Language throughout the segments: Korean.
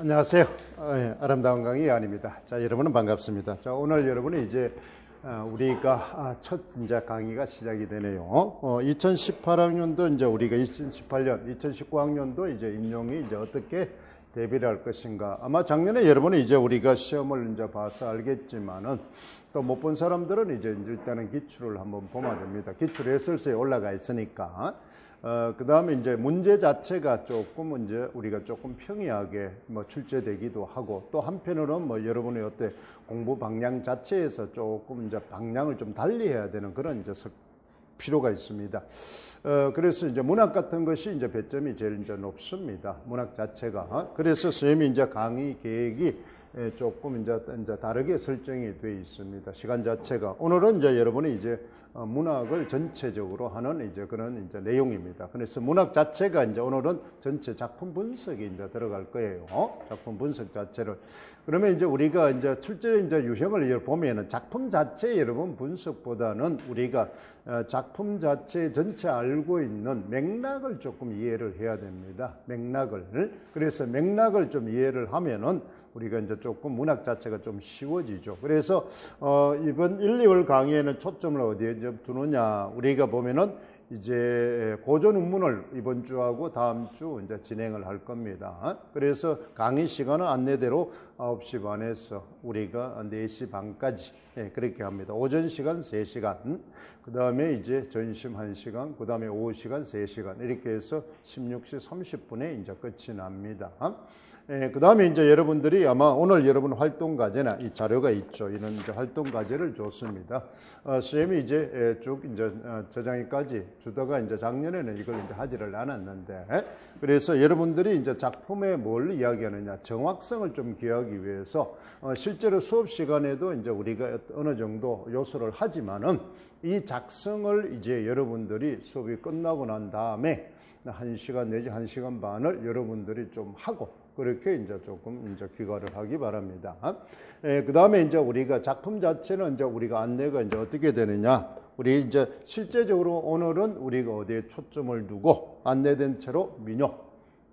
안녕하세요. 아름다운 강의 이한입니다. 자, 여러분은 반갑습니다. 자, 오늘 여러분이 이제 우리가 첫 이제 강의가 시작이 되네요. 2018학년도 이제 우리가 2018년, 2019학년도 이제 임용이 이제 어떻게 대비를 할 것인가. 아마 작년에 여러분이 이제 우리가 시험을 이제 봐서 알겠지만은 또 못 본 사람들은 이제 일단은 기출을 한번 보면 됩니다. 기출 SLC에 올라가 있으니까. 그 다음에 이제 문제 자체가 조금 이제 우리가 조금 평이하게 출제되기도 하고 또 한편으로는 여러분의 어때 공부 방향 자체에서 조금 이제 방향을 좀 달리 해야 되는 그런 이제 필요가 있습니다. 그래서 이제 문학 같은 것이 이제 배점이 제일 이제 높습니다. 문학 자체가. 그래서 선생님이 이제 강의 계획이 조금 이제 다르게 설정이 되어 있습니다. 시간 자체가. 오늘은 이제 여러분이 이제 문학을 전체적으로 하는 이제 그런 이제 내용입니다. 그래서 문학 자체가 이제 오늘은 전체 작품 분석이 이제 들어갈 거예요. 작품 분석 자체를. 그러면 이제 우리가 이제 출제 이제 유형을 보면은 작품 자체 여러분 분석보다는 우리가 작품 자체 전체 알고 있는 맥락을 조금 이해를 해야 됩니다. 맥락을. 그래서 맥락을 좀 이해를 하면은 우리가 이제 조금 문학 자체가 좀 쉬워지죠. 그래서 이번 1, 2월 강의에는 초점을 어디에 좀 두느냐. 우리가 보면은 이제 고전 운문을 이번 주하고 다음 주 이제 진행을 할 겁니다. 그래서 강의 시간은 안내대로 9시 반에서 우리가 4시 반까지 그렇게 합니다. 오전 시간 3시간, 그 다음에 이제 점심 1시간, 그 다음에 오후 시간 3시간 이렇게 해서 16시 30분에 이제 끝이 납니다. 그 다음에 이제 여러분들이 아마 오늘 여러분 활동 과제나 이 자료가 있죠. 이런 이제 활동 과제를 줬습니다. 선생님이 이제 쭉 이제 저장기까지 주다가 이제 작년에는 이걸 이제 하지를 않았는데, 그래서 여러분들이 이제 작품에 뭘 이야기하느냐, 정확성을 좀 기하기 위해서 실제로 수업 시간에도 이제 우리가 어느 정도 요소를 하지만은 이 작성을 이제 여러분들이 수업이 끝나고 난 다음에 1시간 내지 1시간 반을 여러분들이 좀 하고 그렇게 이제 조금 이제 귀가를 하기 바랍니다. 그 다음에 이제 우리가 작품 자체는 이제 우리가 안내가 이제 어떻게 되느냐. 우리 이제 실제적으로 오늘은 우리가 어디에 초점을 두고 안내된 채로 민요,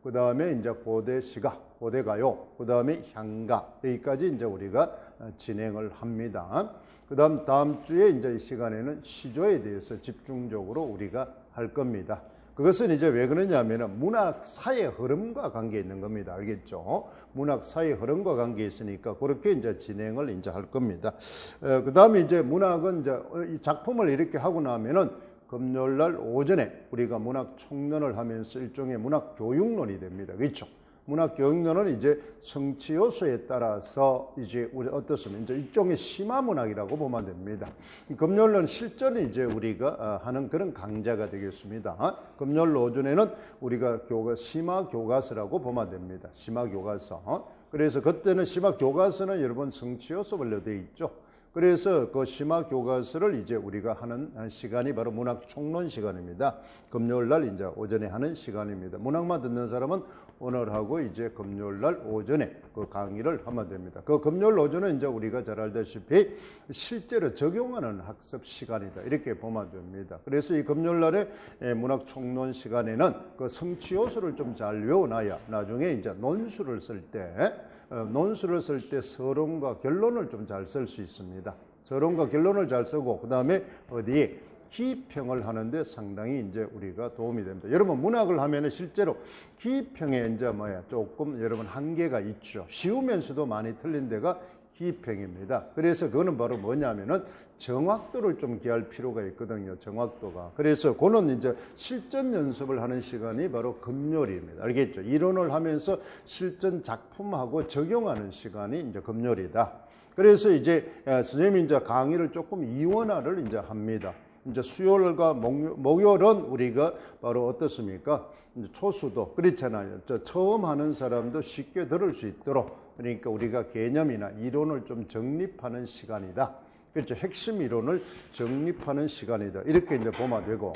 그 다음에 이제 고대 시가, 고대 가요, 그 다음에 향가 여기까지 이제 우리가 진행을 합니다. 그 다음 주에 이제 이 시간에는 시조에 대해서 집중적으로 우리가 할 겁니다. 그것은 이제 왜 그러냐면은 문학 사회 흐름과 관계 있는 겁니다. 알겠죠? 문학 사회 흐름과 관계 있으니까 그렇게 이제 진행을 이제 할 겁니다. 그 다음에 이제 문학은 이제 이 작품을 이렇게 하고 나면은 금요일 날 오전에 우리가 문학 총론을 하면서 일종의 문학 교육론이 됩니다. 그렇죠? 문학 교육론은 이제 성취 요소에 따라서 이제 우리 어떻습니까? 이제 일종의 심화 문학이라고 보면 됩니다. 금요일은 실전에 이제 우리가 하는 그런 강좌가 되겠습니다. 금요일 오전에는 우리가 심화 교과서라고 보면 됩니다. 심화 교과서. 그래서 그때는 심화 교과서는 여러분 성취 요소별로 되어 있죠. 그래서 그 심화 교과서를 이제 우리가 하는 시간이 바로 문학 총론 시간입니다. 금요일 날 이제 오전에 하는 시간입니다. 문학만 듣는 사람은 오늘하고 이제 금요일 날 오전에 그 강의를 하면 됩니다. 그 금요일 오전은 이제 우리가 잘 알다시피 실제로 적용하는 학습 시간이다. 이렇게 보면 됩니다. 그래서 이 금요일 날에 문학 총론 시간에는 그 성취 요소를 좀 잘 외워놔야 나중에 이제 논술을 쓸 때 서론과 결론을 좀 잘 쓸 수 있습니다. 서론과 결론을 잘 쓰고 그 다음에 어디에 기평을 하는데 상당히 이제 우리가 도움이 됩니다. 여러분 문학을 하면은 실제로 기평에 이제 조금 여러분 한계가 있죠. 쉬우면서도 많이 틀린 데가 기평입니다. 그래서 그거는 바로 뭐냐면은 정확도를 좀 기할 필요가 있거든요. 정확도가. 그래서 그는 이제 실전 연습을 하는 시간이 바로 금요일입니다. 알겠죠? 이론을 하면서 실전 작품하고 적용하는 시간이 이제 금요일이다. 그래서 이제 선생님이 이제 강의를 조금 이원화를 이제 합니다. 이제 수요일과 목요일은 우리가 바로 어떻습니까? 이제 초수도 그렇잖아요. 처음 하는 사람도 쉽게 들을 수 있도록 그러니까 우리가 개념이나 이론을 좀 정립하는 시간이다. 그렇죠. 핵심 이론을 정립하는 시간이다. 이렇게 이제 보면 되고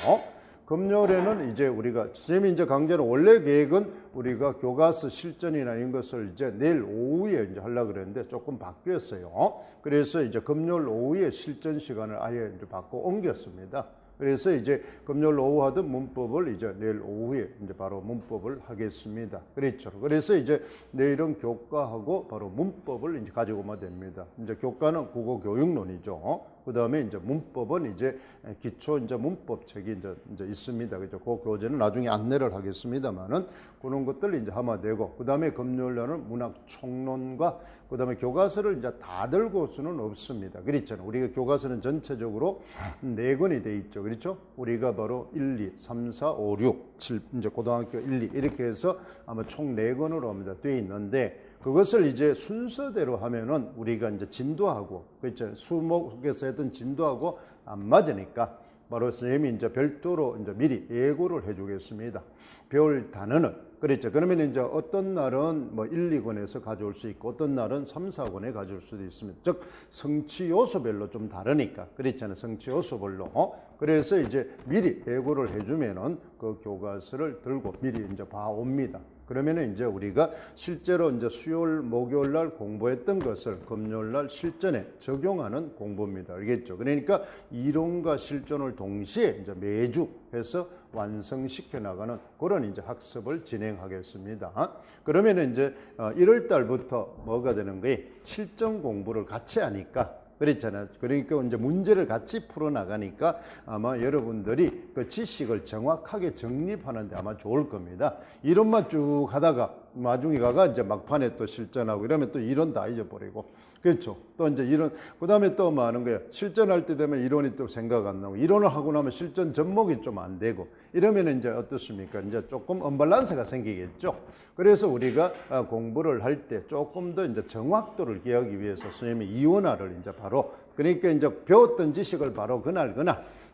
금요일에는 이제 우리가 선생님이 이제 강좌는 원래 계획은 우리가 교과서 실전이나 이런 것을 이제 내일 오후에 이제 하려고 그랬는데 조금 바뀌었어요. 그래서 이제 금요일 오후에 실전 시간을 아예 이제 바꿔 옮겼습니다. 그래서 이제 금요일 오후 하던 문법을 이제 내일 오후에 이제 바로 문법을 하겠습니다. 그렇죠. 그래서 이제 내일은 교과하고 바로 문법을 이제 가지고 오면 됩니다. 이제 교과는 국어 교육론이죠. 그 다음에 이제 문법은 이제 기초 이제 문법 책이 이제 있습니다. 그죠? 그 교재는 나중에 안내를 하겠습니다만은 그런 것들 이제 하면 되고, 그 다음에 금요일 날은 문학 총론과 그 다음에 교과서를 이제 다 들고 수는 없습니다. 그렇잖아요. 우리가 교과서는 전체적으로 4권이 돼 있죠. 그렇죠? 우리가 바로 1, 2, 3, 4, 5, 6, 7, 이제 고등학교 1, 2 이렇게 해서 아마 총 4권으로 아마 돼 있는데, 그것을 이제 순서대로 하면은 우리가 이제 진도하고, 그렇죠? 수목에서 했던 진도하고 안 맞으니까 바로 선생님이 이제 별도로 이제 미리 예고를 해주겠습니다. 배울 단어는, 그렇죠? 그러면 이제 어떤 날은 뭐 1, 2권에서 가져올 수 있고, 어떤 날은 3, 4권에 가져올 수도 있습니다. 즉, 성취 요소별로 좀 다르니까, 그렇잖아요. 성취 요소별로. 그래서 이제 미리 예고를 해주면은 그 교과서를 들고 미리 이제 봐옵니다. 그러면은 이제 우리가 실제로 이제 수요일, 목요일 날 공부했던 것을 금요일 날 실전에 적용하는 공부입니다. 알겠죠? 그러니까 이론과 실전을 동시에 이제 매주 해서 완성시켜 나가는 그런 이제 학습을 진행하겠습니다. 그러면은 이제 1월 달부터 뭐가 되는 거예요? 실전 공부를 같이 하니까. 그렇잖아요. 그러니까 이제 문제를 같이 풀어 나가니까 아마 여러분들이 그 지식을 정확하게 정립하는데 아마 좋을 겁니다. 이론만 쭉 하다가 나중에 가가 이제 막판에 또 실전하고 이러면 또 이론 다 잊어버리고, 그렇죠. 또 이제 이론, 그 다음에 또 뭐 하는 거예요? 실전할 때 되면 이론이 또 생각 안 나고, 이론을 하고 나면 실전 접목이 좀 안 되고, 이러면 이제 어떻습니까? 이제 조금 언밸런스가 생기겠죠. 그래서 우리가 공부를 할 때 조금 더 이제 정확도를 기하기 위해서 선생님이 이원화를 이제 바로, 그러니까 이제 배웠던 지식을 바로 그날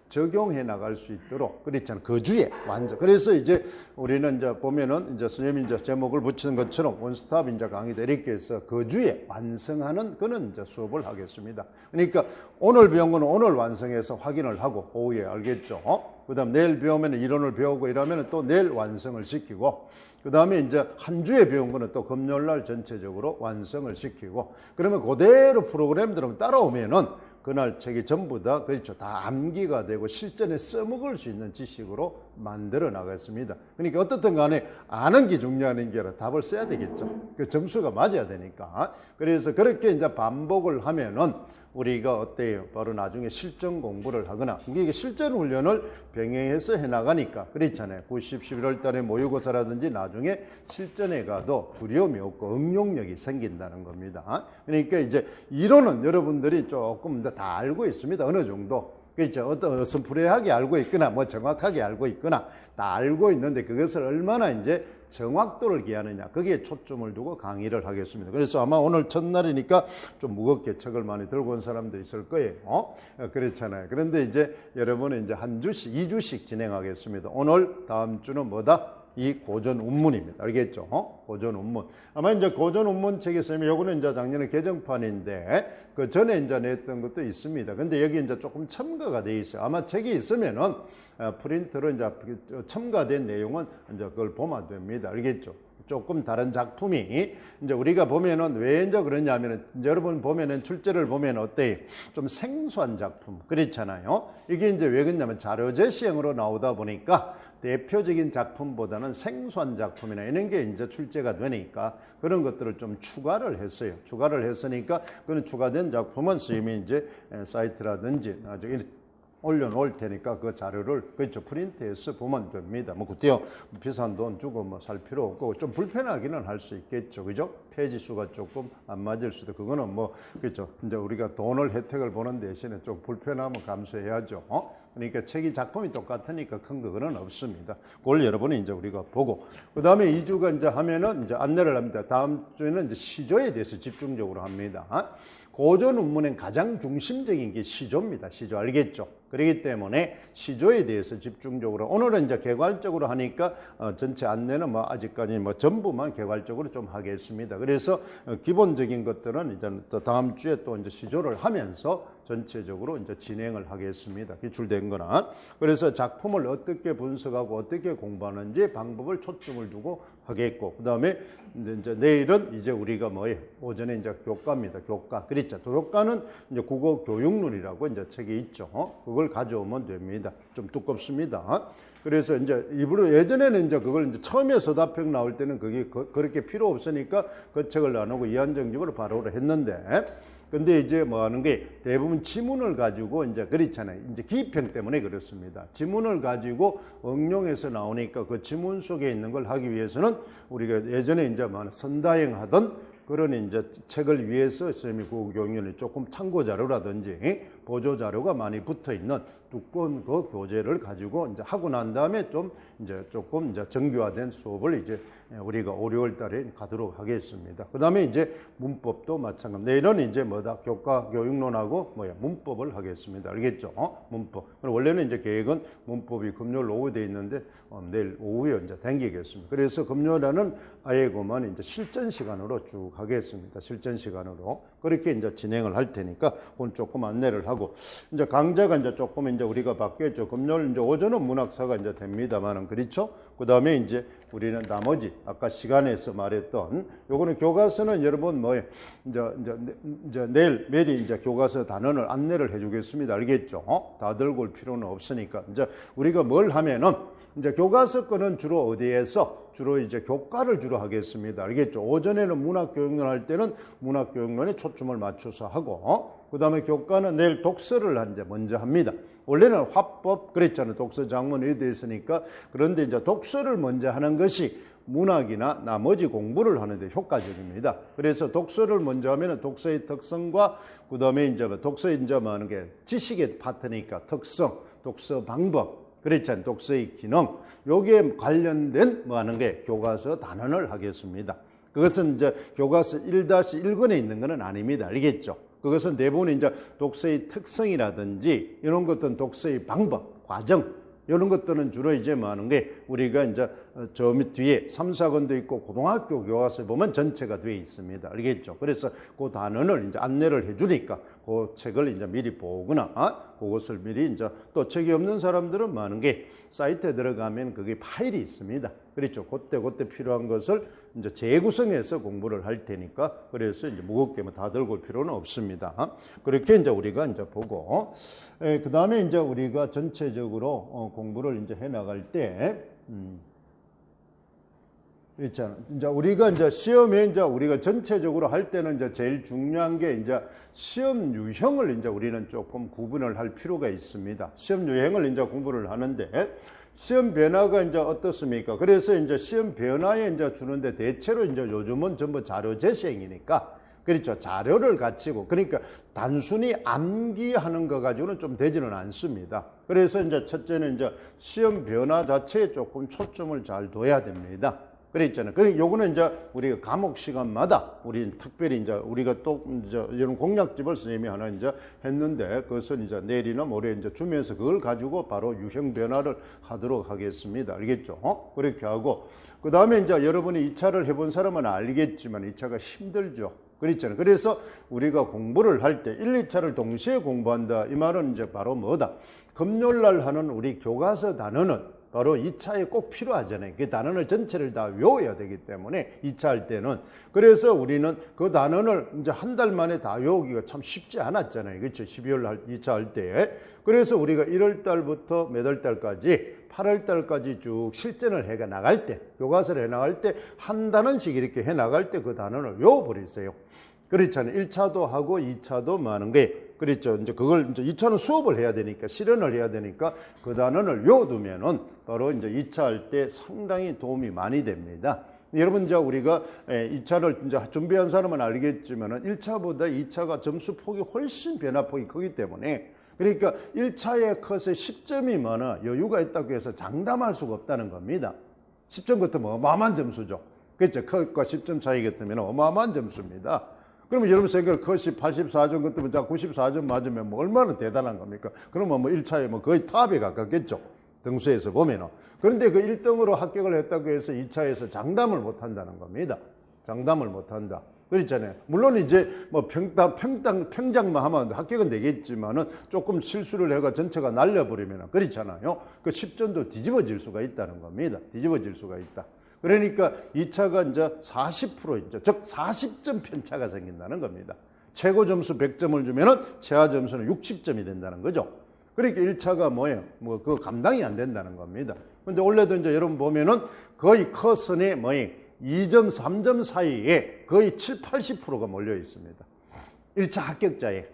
적용해 나갈 수 있도록, 그렇잖아요. 그 주에 완전. 그래서 이제 우리는 이제 보면은 이제 선생님이 이제 제목을 붙이는 것처럼 원스톱 이제 강의다 이렇게 해서 그 주에 완성하는 그런 이제 수업을 하겠습니다. 그러니까 오늘 배운 거는 오늘 완성해서 확인을 하고 오후에, 알겠죠? 그 다음 내일 배우면 이론을 배우고 이러면 또 내일 완성을 시키고, 그 다음에 이제 한 주에 배운 거는 또 금요일 날 전체적으로 완성을 시키고, 그러면 그대로 프로그램들은 따라오면은 그날 책이 전부 다, 그렇죠, 다 암기가 되고 실전에 써먹을 수 있는 지식으로 만들어 나갔습니다. 그러니까 어떻든 간에 아는 게 중요한 게 아니라 답을 써야 되겠죠. 그 점수가 맞아야 되니까. 그래서 그렇게 이제 반복을 하면은 우리가 어때요? 바로 나중에 실전 공부를 하거나, 이게 실전 훈련을 병행해서 해나가니까, 그렇잖아요. 90, 11월 달에 모의고사라든지 나중에 실전에 가도 두려움이 없고 응용력이 생긴다는 겁니다. 그러니까 이제 이론은 여러분들이 조금 다 알고 있습니다. 어느 정도. 그렇죠. 어떤 어슴푸레하게 알고 있거나 뭐 정확하게 알고 있거나 다 알고 있는데 그것을 얼마나 이제 정확도를 기하느냐, 거기에 초점을 두고 강의를 하겠습니다. 그래서 아마 오늘 첫날이니까 좀 무겁게 책을 많이 들고 온 사람도 있을 거예요. 그렇잖아요. 그런데 이제 여러분은 이제 한 주씩, 2주씩 진행하겠습니다. 오늘, 다음 주는 뭐다? 이 고전 운문입니다. 알겠죠? 고전 운문. 아마 이제 고전 운문 책이 있으면 요거는 이제 작년에 개정판인데 그 전에 이제 냈던 것도 있습니다. 근데 여기 이제 조금 첨가가 돼 있어요. 아마 책이 있으면은 프린트로 이제 첨가된 내용은 이제 그걸 보면 됩니다. 알겠죠? 조금 다른 작품이 이제 우리가 보면은 왜 이제 그러냐면은 여러분 보면은 출제를 보면 어때요? 좀 생소한 작품 그렇잖아요. 이게 이제 왜 그러냐면 자료 제시형으로 나오다 보니까 대표적인 작품보다는 생소한 작품이나 이런 게 이제 출제가 되니까 그런 것들을 좀 추가를 했어요. 추가를 했으니까 그런 추가된 작품은 선생님이 이제 사이트라든지 나중에 올려놓을 테니까 그 자료를 그렇죠 프린트해서 보면 됩니다. 뭐 그때요 비싼 돈 주고 뭐 살 필요 없고 좀 불편하기는 할 수 있겠죠, 그죠? 페이지 수가 조금 안 맞을 수도 그거는 뭐 그렇죠. 이제 우리가 돈을 혜택을 보는 대신에 좀 불편함을 감수해야죠. 그러니까 책이 작품이 똑같으니까 큰 그거는 없습니다. 그걸 여러분이 이제 우리가 보고 그 다음에 2주가 이제 하면은 이제 안내를 합니다. 다음 주에는 이제 시조에 대해서 집중적으로 합니다. 고전 운문의 가장 중심적인 게 시조입니다. 시조 알겠죠? 그렇기 때문에 시조에 대해서 집중적으로 오늘은 이제 개괄적으로 하니까 전체 안내는 뭐 아직까지 뭐 전부만 개괄적으로 좀 하겠습니다. 그래서 기본적인 것들은 이제 또 다음 주에 또 이제 시조를 하면서 전체적으로 이제 진행을 하겠습니다. 기출된 거나. 그래서 작품을 어떻게 분석하고 어떻게 공부하는지 방법을 초점을 두고 하겠고, 그 다음에 이제 내일은 이제 우리가 뭐예요? 오전에 이제 교과입니다. 교과. 그렇죠. 교과는 이제 국어 교육론이라고 이제 책이 있죠. 그걸 가져오면 됩니다. 좀 두껍습니다. 그래서 이제 일부러 예전에는 이제 그걸 이제 처음에 서답형 나올 때는 그게 그렇게 필요 없으니까 그 책을 나누고 이한정직으로 바로 했는데, 근데 이제 뭐 하는 게 대부분 지문을 가지고 이제 그렇잖아요. 이제 기평 때문에 그렇습니다. 지문을 가지고 응용해서 나오니까 그 지문 속에 있는 걸 하기 위해서는 우리가 예전에 이제 뭐 선다형 하던 그런 이제 책을 위해서 선생님이 국어교육연이 조금 참고 자료라든지 보조 자료가 많이 붙어 있는 두꺼운 그 교재를 가지고 이제 하고 난 다음에 좀 이제 조금 이제 정교화된 수업을 이제 우리가 5, 6월 달에 가도록 하겠습니다. 그 다음에 이제 문법도 마찬가지. 내일은 이제 뭐다? 교과 교육론하고 문법을 하겠습니다. 알겠죠? 문법. 원래는 이제 계획은 문법이 금요일 오후 돼 있는데 내일 오후에 이제 당기겠습니다. 그래서 금요일에는 아예 그만 이제 실전 시간으로 쭉 하겠습니다. 실전 시간으로. 그렇게 이제 진행을 할 테니까 그건 조금 안내를 하고, 이제 강좌가 이제 조금 이제 우리가 바뀌었죠. 금요일 이제 오전은 문학사가 이제 됩니다만은, 그렇죠? 그 다음에 이제 우리는 나머지 아까 시간에서 말했던 요거는 교과서는 여러분 이제 내일 미리 이제 교과서 단원을 안내를 해주겠습니다. 알겠죠? 다 들고 올 필요는 없으니까 이제 우리가 뭘 하면은 이제 교과서 거는 주로 어디에서 주로 이제 교과를 주로 하겠습니다. 알겠죠? 오전에는 문학교육론 할 때는 문학교육론에 초점을 맞춰서 하고, 그 다음에 교과는 내일 독서를 이제 먼저 합니다. 원래는 화법 그랬잖아요. 독서 장문이 되어 있으니까. 그런데 이제 독서를 먼저 하는 것이 문학이나 나머지 공부를 하는데 효과적입니다. 그래서 독서를 먼저 하면 독서의 특성과 그 다음에 이제 독서 이제 뭐 하는 게 지식의 파트니까 특성, 독서 방법, 그랬잖아요. 독서의 기능, 여기에 관련된 뭐 하는 게 교과서 단원을 하겠습니다. 그것은 이제 교과서 1-1권에 있는 것은 아닙니다. 알겠죠? 그것은 대부분 이제 독서의 특성이라든지 이런 것들은 독서의 방법, 과정, 이런 것들은 주로 이제 뭐 하는 게 우리가 이제 저 밑 뒤에 3, 4권도 있고 고등학교 교과서에 보면 전체가 되어 있습니다. 알겠죠? 그래서 그 단원을 이제 안내를 해주니까 그 책을 이제 미리 보거나 그것을 미리 이제 또 책이 없는 사람들은 뭐 하는 게 사이트에 들어가면 그게 파일이 있습니다. 그렇죠? 그때 필요한 것을 이제 재구성해서 공부를 할 테니까 그래서 이제 무겁게 다 들고 올 필요는 없습니다. 그렇게 이제 우리가 이제 보고, 그 다음에 이제 우리가 전체적으로 공부를 이제 해 나갈 때, 있잖아. 이제 우리가 이제 시험에 이제 우리가 전체적으로 할 때는 이제 제일 중요한 게 이제 시험 유형을 이제 우리는 조금 구분을 할 필요가 있습니다. 시험 유형을 이제 공부를 하는데 시험 변화가 이제 어떻습니까? 그래서 이제 시험 변화에 이제 주는데 대체로 이제 요즘은 전부 자료 재생이니까 그렇죠. 자료를 갖추고 그러니까 단순히 암기하는 거 가지고는 좀 되지는 않습니다. 그래서 이제 첫째는 이제 시험 변화 자체에 조금 초점을 잘 둬야 됩니다. 그랬잖아요. 그러니까 요거는 이제 우리가 과목 시간마다 우리 특별히 이제 우리가 또 이제 이런 공략집을 선생님이 하나 이제 했는데 그것은 이제 내일이나 모레 이제 주면서 그걸 가지고 바로 유형 변화를 하도록 하겠습니다. 알겠죠? 그렇게 하고 그 다음에 이제 여러분이 2차를 해본 사람은 알겠지만 2차가 힘들죠. 그랬잖아요. 그래서 우리가 공부를 할 때 1, 2차를 동시에 공부한다. 이 말은 이제 바로 뭐다? 금요일 날 하는 우리 교과서 단어는 바로 2차에 꼭 필요하잖아요. 그 단원을 전체를 다 외워야 되기 때문에 2차 할 때는. 그래서 우리는 그 단원을 이제 한 달 만에 다 외우기가 참 쉽지 않았잖아요. 그렇죠? 12월 2차 할 때. 그래서 우리가 1월 달부터 몇 월 달까지 8월 달까지 쭉 실전을 해 나갈 때, 교과서를 해 나갈 때 한 단원씩 이렇게 해 나갈 때 그 단원을 외워버리세요. 그렇잖아요. 1차도 하고 2차도 많은 게 그렇죠. 이제 그걸 이제 2차는 수업을 해야 되니까 실현을 해야 되니까 그 단원을 외워두면은 바로 이제 2차 할 때 상당히 도움이 많이 됩니다. 여러분 이제 우리가 2차를 이제 준비한 사람은 알겠지만은 1차보다 2차가 점수 폭이 훨씬 변화폭이 크기 때문에 그러니까 1차의 컷에 10점이 많아 여유가 있다고 해서 장담할 수가 없다는 겁니다. 10점 같으면 어마어마한 점수죠. 그렇죠. 컷과 10점 차이 같으면 어마어마한 점수입니다. 그러면 여러분 생각을 컷이 84점 같으면 94점 맞으면 뭐 얼마나 대단한 겁니까? 그러면 뭐 1차에 뭐 거의 탑에 가깝겠죠. 등수에서 보면은. 그런데 그 1등으로 합격을 했다고 해서 2차에서 장담을 못 한다는 겁니다. 장담을 못 한다. 그렇잖아요. 물론 이제 뭐 평장만 하면 합격은 되겠지만은 조금 실수를 해가 전체가 날려버리면 그렇잖아요. 그 10점도 뒤집어질 수가 있다는 겁니다. 뒤집어질 수가 있다. 그러니까 이 차가 이제 40%, 즉 40점 편차가 생긴다는 겁니다. 최고 점수 100점을 주면은 최하 점수는 60점이 된다는 거죠. 그러니까 1차가 뭐예요? 그 감당이 안 된다는 겁니다. 근데 원래도 이제 여러분 보면은 거의 커선에 뭐예요? 2점, 3점 사이에 거의 7, 80%가 몰려 있습니다. 1차 합격자에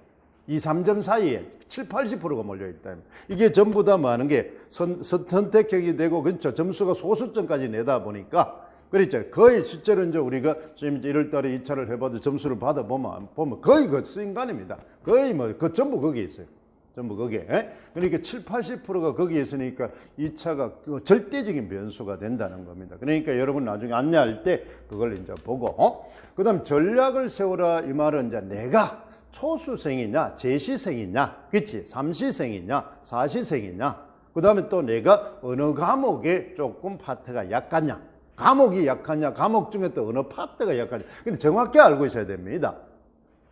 2, 3점 사이에 7, 80%가 몰려 있다. 이게 전부 다 많은 게 선택형이 되고, 그렇죠. 점수가 소수점까지 내다 보니까, 그렇죠. 거의 실제로 이제 우리가 지금 1월 달에 2차를 해봐도 점수를 받아보면 거의 그 인간입니다. 거의 전부 거기에 있어요. 전부 거기에. 그러니까 7, 80%가 거기에 있으니까 2차가 그 절대적인 변수가 된다는 겁니다. 그러니까 여러분 나중에 안내할 때 그걸 이제 보고, 그 다음 전략을 세우라 이 말은 이제 내가 초수생이냐, 재시생이냐, 그치? 삼시생이냐, 사시생이냐, 그 다음에 또 내가 어느 과목에 조금 파트가 약하냐, 과목이 약하냐, 과목 중에 또 어느 파트가 약하냐, 근데 정확히 알고 있어야 됩니다.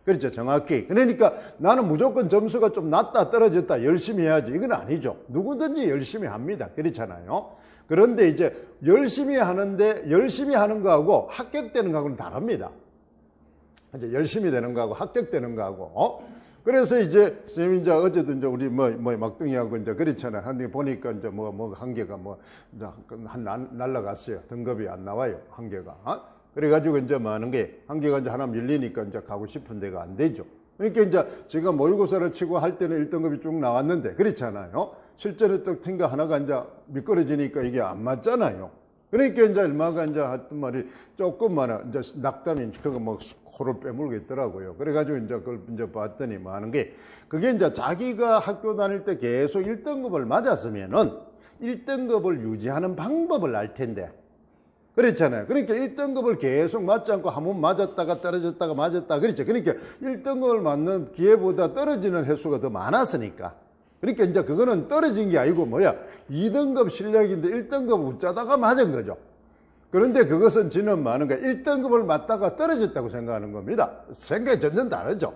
그렇죠, 정확히. 그러니까 나는 무조건 점수가 좀 낮다, 떨어졌다, 열심히 해야지. 이건 아니죠. 누구든지 열심히 합니다. 그렇잖아요. 그런데 이제 열심히 하는데, 열심히 하는 거하고 합격되는 거하고는 다릅니다. 이제 열심히 되는 거하고 합격되는 거하고, 그래서 이제 선생님 이제 어제도 이제 우리 막둥이하고 이제 그렇잖아요. 한 보니까 이제 한 개가 날라갔어요. 등급이 안 나와요. 한 개가. 그래가지고 이제 많은 게 한 개가 이제 하나 밀리니까 이제 가고 싶은 데가 안 되죠. 그러니까 이제 제가 모의고사를 치고 할 때는 1등급이 쭉 나왔는데 그렇잖아요. 실제로 또 튕겨 하나가 이제 미끄러지니까 이게 안 맞잖아요. 그러니까 이제 얼마가 이제 했던 말이 조금만 이제 낙담이 그거 코를 빼물고 있더라고요. 그래가지고 이제 그걸 이제 봤더니 많은 게 그게 이제 자기가 학교 다닐 때 계속 1등급을 맞았으면은 1등급을 유지하는 방법을 알 텐데. 그렇잖아요. 그러니까 1등급을 계속 맞지 않고 한 번 맞았다가 떨어졌다가 맞았다. 그렇죠. 그러니까 1등급을 맞는 기회보다 떨어지는 횟수가 더 많았으니까. 그러니까 이제 그거는 떨어진 게 아니고 2등급 실력인데 1등급 웃자다가 맞은 거죠. 그런데 그것은 지는 많은 거야. 1등급을 맞다가 떨어졌다고 생각하는 겁니다. 생각이 전혀 다르죠.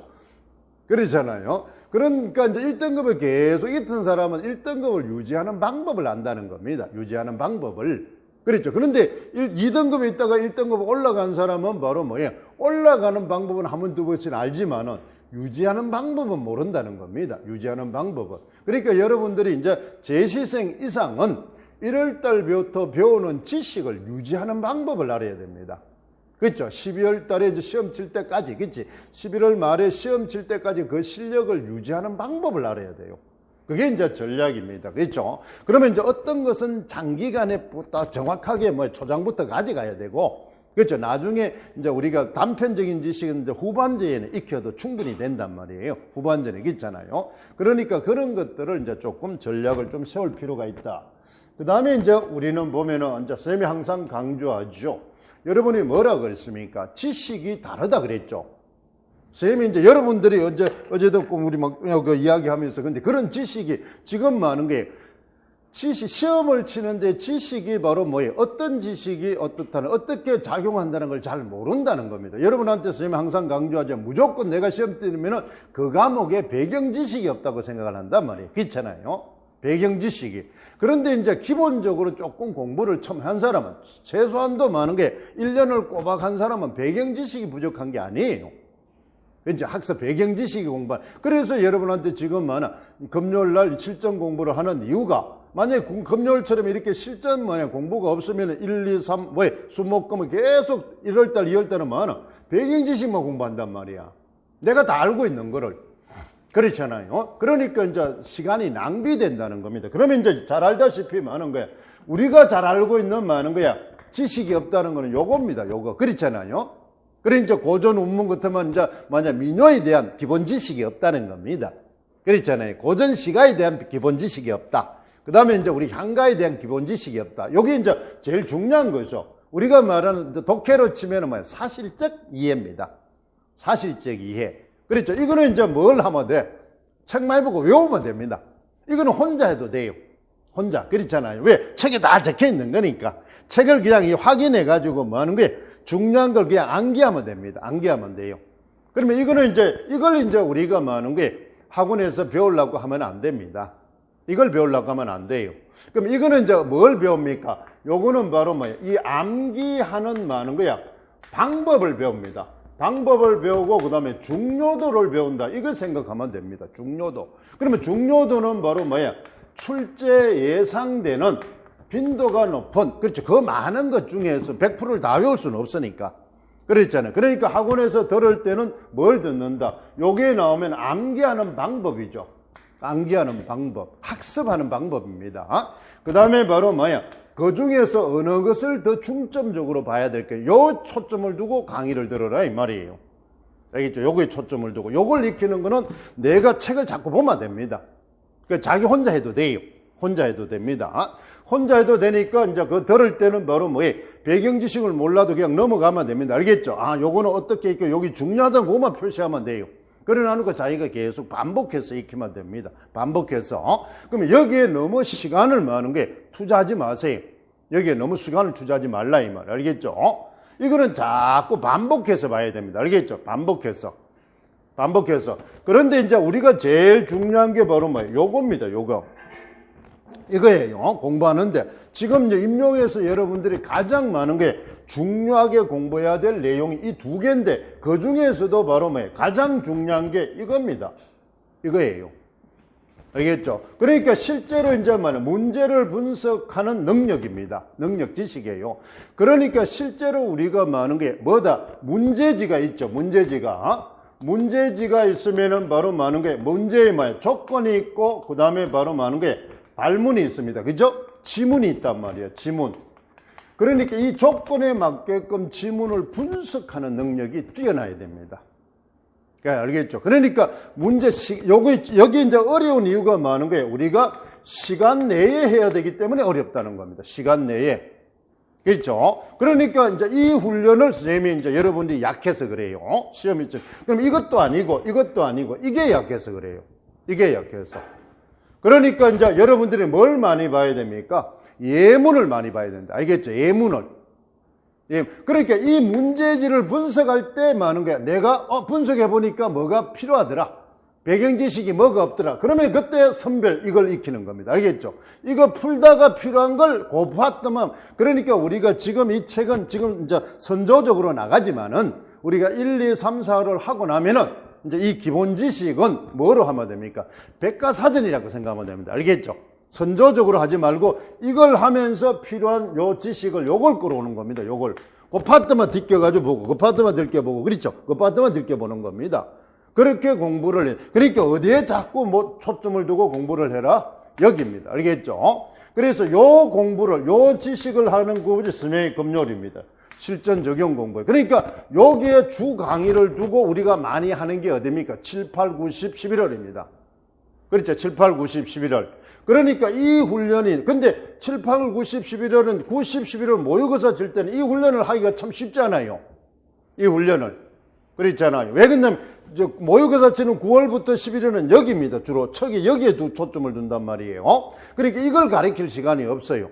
그렇잖아요. 그러니까 이제 1등급을 계속 있던 사람은 1등급을 유지하는 방법을 안다는 겁니다. 유지하는 방법을. 그렇죠. 그런데 2등급에 있다가 1등급 올라간 사람은 바로 올라가는 방법은 한 번, 두 번씩 알지만은 유지하는 방법은 모른다는 겁니다. 유지하는 방법은. 그러니까 여러분들이 이제 재시생 이상은 1월 달부터 배우는 지식을 유지하는 방법을 알아야 됩니다. 그렇죠. 12월 달에 이제 시험 칠 때까지, 그렇지. 11월 말에 시험 칠 때까지 그 실력을 유지하는 방법을 알아야 돼요. 그게 이제 전략입니다. 그렇죠. 그러면 이제 어떤 것은 장기간에 정확하게 초장부터 가져가야 되고, 그렇죠. 나중에 이제 우리가 단편적인 지식은 이제 후반전에는 익혀도 충분히 된단 말이에요. 후반전에 있잖아요. 그러니까 그런 것들을 이제 조금 전략을 좀 세울 필요가 있다. 그 다음에 이제 우리는 보면은 이제 선생님이 항상 강조하죠. 여러분이 뭐라 그랬습니까? 지식이 다르다 그랬죠. 선생님이 이제 여러분들이 어제도 우리 그 이야기하면서 근데 그런 지식이 지금 많은 게 시험을 치는데 지식이 바로 어떤 지식이 어떻게 작용한다는 걸 잘 모른다는 겁니다. 여러분한테 선생님이 항상 강조하죠. 무조건 내가 시험 때리면은 그 과목에 배경 지식이 없다고 생각을 한단 말이에요. 그렇잖아요. 배경 지식이. 그런데 이제 기본적으로 조금 공부를 처음 한 사람은 최소한도 많은 게 1년을 꼬박 한 사람은 배경 지식이 부족한 게 아니에요. 이제 학습 배경 지식이 공부한. 그래서 여러분한테 지금 금요일 날 실전 공부를 하는 이유가 만약에 금요일처럼 이렇게 실전 공부가 없으면 1, 2, 3 수목금을 계속 1월달, 2월달은 배경 지식만 공부한단 말이야. 내가 다 알고 있는 거를. 그렇잖아요. 그러니까 이제 시간이 낭비된다는 겁니다. 그러면 이제 잘 알다시피 많은 거야. 우리가 잘 알고 있는 많은 거야. 지식이 없다는 거는 요겁니다. 요거. 그렇잖아요. 그래 이제 고전 운문 같으면 이제 만약 민요에 대한 기본 지식이 없다는 겁니다. 그렇잖아요. 고전 시가에 대한 기본 지식이 없다. 그 다음에 이제 우리 향가에 대한 기본 지식이 없다. 요게 이제 제일 중요한 거죠. 우리가 말하는 독해로 치면은 사실적 이해입니다. 사실적 이해. 그렇죠. 이거는 이제 뭘 하면 돼? 책 많이 보고 외우면 됩니다. 이거는 혼자 해도 돼요. 혼자. 그렇잖아요. 왜? 책에 다 적혀 있는 거니까. 책을 그냥 확인해 가지고 뭐 하는 거예요? 중요한 걸 그냥 암기하면 됩니다. 암기하면 돼요. 그러면 이거는 이제, 이걸 이제 우리가 뭐 하는 게 학원에서 배우려고 하면 안 됩니다. 이걸 배우려고 하면 안 돼요. 그럼 이거는 이제 뭘 배웁니까? 요거는 바로 뭐야? 이 암기하는 많은 거야. 방법을 배웁니다. 방법을 배우고 그 다음에 중요도를 배운다. 이걸 생각하면 됩니다. 중요도. 그러면 중요도는 바로 뭐야? 출제 예상되는 빈도가 높은, 그렇죠. 그 많은 것 중에서 100%를 다 외울 수는 없으니까. 그랬잖아요. 그러니까 학원에서 들을 때는 뭘 듣는다? 요게 나오면 암기하는 방법이죠. 암기하는 방법, 학습하는 방법입니다. 그 다음에 바로 뭐야? 그 중에서 어느 것을 더 중점적으로 봐야 될까요? 요 초점을 두고 강의를 들어라 이 말이에요. 알겠죠? 요거에 초점을 두고 요걸 익히는 거는 내가 책을 자꾸 보면 됩니다. 그러니까 자기 혼자 해도 돼요. 혼자 해도 됩니다. 혼자 해도 되니까 이제 그 들을 때는 바로 뭐예요? 배경 지식을 몰라도 그냥 넘어가면 됩니다. 알겠죠? 아, 요거는 어떻게 익혀? 여기 중요하다는 것만 표시하면 돼요. 그러나놓고 자기가 계속 반복해서 익히면 됩니다. 반복해서. 그러면 여기에 너무 시간을 많은 게 투자하지 마세요. 여기에 너무 시간을 투자하지 말라 이 말. 알겠죠? 이거는 자꾸 반복해서 봐야 됩니다. 알겠죠? 반복해서. 그런데 이제 우리가 제일 중요한 게 바로 뭐예요? 요겁니다. 요거. 이거예요. 공부하는데. 지금 이제 임용에서 여러분들이 가장 많은 게 중요하게 공부해야 될 내용이 이 두 개인데 그 중에서도 바로 뭐예요? 가장 중요한 게 이겁니다. 이거예요. 알겠죠? 그러니까 실제로 이제 문제를 분석하는 능력입니다. 능력 지식이에요. 그러니까 실제로 우리가 많은 게 뭐다? 문제지가 있죠. 문제지가 있으면은 바로 많은 게 문제에 뭐야? 조건이 있고 그 다음에 바로 많은 게 발문이 있습니다. 그죠? 지문이 있단 말이에요. 지문. 그러니까 이 조건에 맞게끔 지문을 분석하는 능력이 뛰어나야 됩니다. 그러니까 알겠죠? 그러니까 여기 이제 어려운 이유가 많은 거예요. 우리가 시간 내에 해야 되기 때문에 어렵다는 겁니다. 시간 내에. 그렇죠? 그러니까 이제 이 훈련을 선생님이 이제 여러분들이 약해서 그래요. 시험이 있죠. 그럼 이것도 아니고 이게 약해서 그래요. 이게 약해서. 그러니까 이제 여러분들이 뭘 많이 봐야 됩니까? 예문을 많이 봐야 된다. 알겠죠? 예문을. 그러니까 이 문제지를 분석할 때 많은 거야. 내가 분석해 보니까 뭐가 필요하더라. 배경 지식이 뭐가 없더라. 그러면 그때 선별 이걸 익히는 겁니다. 알겠죠? 이거 풀다가 필요한 걸 고봤더만 그러니까 우리가 지금 이 책은 지금 이제 선조적으로 나가지만은 우리가 1, 2, 3, 4를 하고 나면은 이제 이 기본 지식은 뭐로 하면 됩니까? 백과사전이라고 생각하면 됩니다. 알겠죠? 선조적으로 하지 말고 이걸 하면서 필요한 요 지식을 요걸 끌어오는 겁니다. 요걸. 그 파트만 뒷겨가지고 보고 그 파트만 들켜보고 그렇죠? 그 파트만 들켜보는 겁니다. 그렇게 공부를 해. 그러니까 어디에 자꾸 뭐 초점을 두고 공부를 해라? 여기입니다. 알겠죠? 그래서 요 공부를 요 지식을 하는 것이 스님의 금요리입니다. 실전 적용 공부. 그러니까 여기에 주 강의를 두고 우리가 많이 하는 게 어디입니까? 7, 8, 9, 10, 11월입니다. 그렇죠? 7, 8, 9, 10, 11월. 그러니까 이 훈련이, 근데 7, 8, 9, 10, 11월은 9, 10, 11월 모의고사 칠 때는 이 훈련을 하기가 참 쉽잖아요. 이 훈련을. 그렇잖아요. 왜 그러냐면, 모의고사 치는 9월부터 11월은 여기입니다. 주로. 척이 여기에 초점을 둔단 말이에요. 그러니까 이걸 가르칠 시간이 없어요.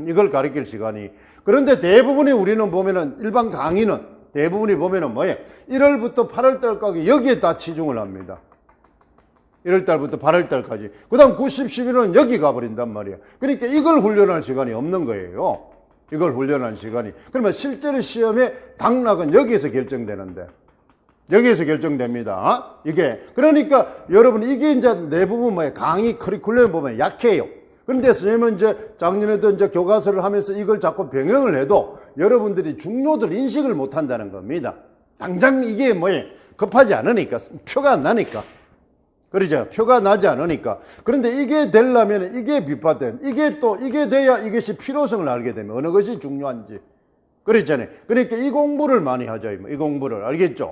이걸 가르칠 시간이. 그런데 대부분이 우리는 보면은, 일반 강의는 대부분이 보면은 뭐예요? 1월부터 8월달까지 여기에 다 치중을 합니다. 1월달부터 8월달까지. 그 다음 9, 10, 11월은 여기 가버린단 말이에요. 그러니까 이걸 훈련할 시간이 없는 거예요. 이걸 훈련할 시간이. 그러면 실제로 시험의 당락은 여기에서 결정되는데. 여기에서 결정됩니다. 이게. 그러니까 여러분 이게 이제 대부분 뭐예요? 강의 커리큘럼 보면 약해요. 그런데 선생님은 이제 작년에도 이제 교과서를 하면서 이걸 자꾸 병행을 해도 여러분들이 중요들 인식을 못 한다는 겁니다. 당장 이게 뭐예요? 급하지 않으니까. 표가 안 나니까. 그러죠. 표가 나지 않으니까. 그런데 이게 되려면 이게 비파된, 이게 돼야 이것이 필요성을 알게 되면 어느 것이 중요한지. 그랬잖아요. 그러니까 이 공부를 많이 하죠. 이 공부를. 알겠죠?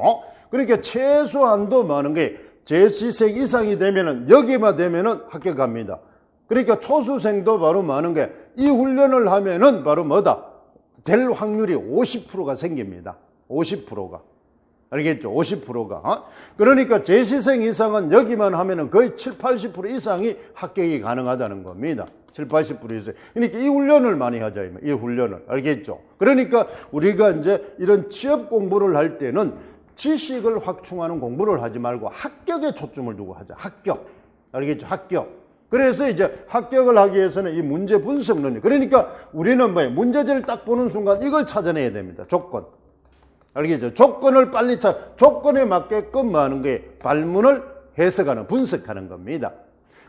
그러니까 최소한도 많은 게 재시생 이상이 되면은, 여기만 되면은 합격합니다. 그러니까 초수생도 바로 많은 게 이 훈련을 하면은 바로 뭐다? 될 확률이 50%가 생깁니다. 50%가. 알겠죠? 50%가. 그러니까 재시생 이상은 여기만 하면은 거의 7, 80% 이상이 합격이 가능하다는 겁니다. 7, 80% 이상. 그러니까 이 훈련을 많이 하자. 이 훈련을. 알겠죠? 그러니까 우리가 이제 이런 취업 공부를 할 때는 지식을 확충하는 공부를 하지 말고 합격에 초점을 두고 하자. 합격. 알겠죠? 합격. 그래서 이제 합격을 하기 위해서는 이 문제 분석 능력. 그러니까 우리는 뭐예요? 문제지를 딱 보는 순간 이걸 찾아내야 됩니다. 조건. 알겠죠? 조건을 빨리 조건에 맞게끔 뭐 하는 거예요? 발문을 해석하는, 분석하는 겁니다.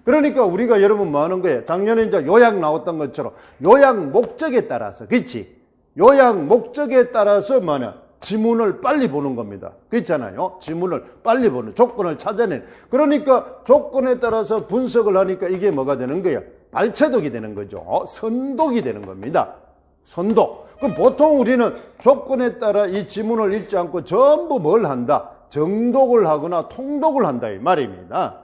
그러니까 우리가 여러분 뭐 하는 거예요? 작년에 이제 요약 나왔던 것처럼 요약 목적에 따라서, 그렇지? 요약 목적에 따라서 뭐 하냐? 지문을 빨리 보는 겁니다. 그렇잖아요. 지문을 빨리 보는, 조건을 찾아내는. 그러니까 조건에 따라서 분석을 하니까 이게 뭐가 되는 거예요? 발췌독이 되는 거죠. 선독이 되는 겁니다. 선독. 그럼 보통 우리는 조건에 따라 이 지문을 읽지 않고 전부 뭘 한다? 정독을 하거나 통독을 한다 이 말입니다.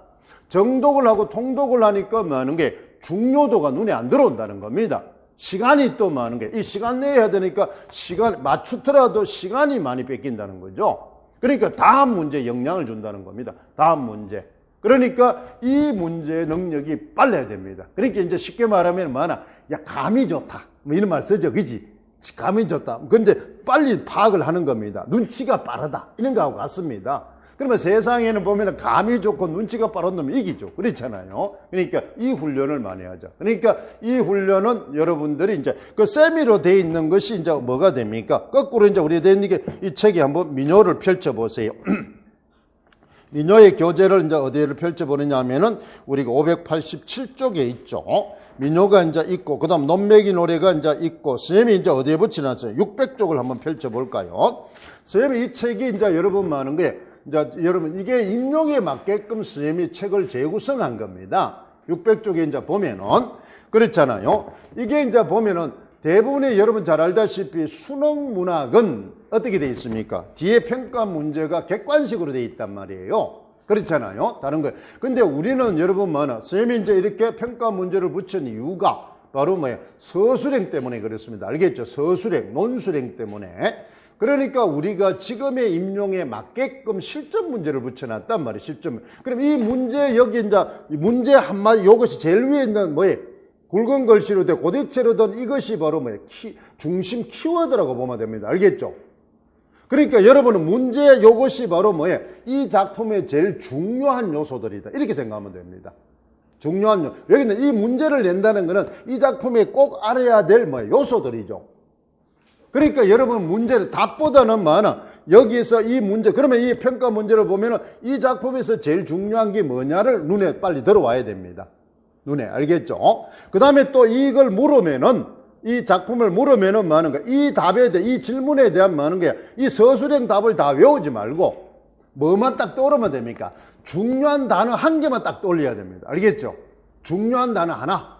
정독을 하고 통독을 하니까 뭐 하는 게 중요도가 눈에 안 들어온다는 겁니다. 시간이 또 많은 게, 이 시간 내에 해야 되니까 시간 맞추더라도 시간이 많이 뺏긴다는 거죠. 그러니까 다음 문제에 영향을 준다는 겁니다. 다음 문제. 그러니까 이 문제 능력이 빨라야 됩니다. 그러니까 이제 쉽게 말하면 뭐하나, 야, 감이 좋다. 뭐 이런 말 쓰죠. 그지? 감이 좋다. 근데 빨리 파악을 하는 겁니다. 눈치가 빠르다. 이런 거하고 같습니다. 그러면 세상에는 보면 감이 좋고 눈치가 빠른 놈이 이기죠. 그렇잖아요. 그러니까 이 훈련을 많이 하죠. 그러니까 이 훈련은 여러분들이 이제 그 세미로 돼 있는 것이 이제 뭐가 됩니까? 거꾸로 이제 우리 된 이게 이 책에 한번 민요를 펼쳐보세요. 민요의 교재를 이제 어디를 펼쳐보느냐 하면은 우리가 587쪽에 있죠. 민요가 이제 있고, 그 다음 논매기 노래가 이제 있고, 선생님이 이제 어디에 붙여놨어요? 600쪽을 한번 펼쳐볼까요? 선생님이 이 책이 이제 여러분 많은 거예요. 이제 여러분 이게 임용에 맞게끔 선생님이 책을 재구성한 겁니다. 600쪽에 이제 보면은 그렇잖아요. 이게 이제 보면은 대부분의 여러분 잘 알다시피 수능 문학은 어떻게 돼 있습니까? 뒤에 평가 문제가 객관식으로 돼 있단 말이에요. 그렇잖아요. 다른 거. 근데 우리는 여러분 뭐나 선생님이 이제 이렇게 평가 문제를 붙인 이유가 바로 뭐예요? 서술형 때문에 그렇습니다. 알겠죠? 서술형, 논술형 때문에. 그러니까 우리가 지금의 임용에 맞게끔 실전 문제를 붙여놨단 말이에요. 실전. 그럼 이 문제, 여기 이제 문제 한마디, 이것이 제일 위에 있는 뭐예요? 굵은 글씨로 돼, 고딕체로 된 이것이 바로 뭐예요? 중심 키워드라고 보면 됩니다. 알겠죠? 그러니까 여러분은 문제, 이것이 바로 뭐예요? 이 작품의 제일 중요한 요소들이다. 이렇게 생각하면 됩니다. 중요한 요소. 여기는 이 문제를 낸다는 것은 이 작품에 꼭 알아야 될 뭐예요? 요소들이죠. 그러니까 여러분 문제를 답보다는 많아. 여기에서 이 문제, 그러면 이 평가 문제를 보면은 이 작품에서 제일 중요한 게 뭐냐를 눈에 빨리 들어와야 됩니다. 눈에. 알겠죠? 그 다음에 또 이걸 물으면은, 이 작품을 물으면은 뭐 하는 거야? 이 답에 대해, 이 질문에 대한 뭐 하는 거야? 이 서술형 답을 다 외우지 말고 뭐만 딱 떠오르면 됩니까? 중요한 단어 한 개만 딱 떠올려야 됩니다. 알겠죠? 중요한 단어 하나.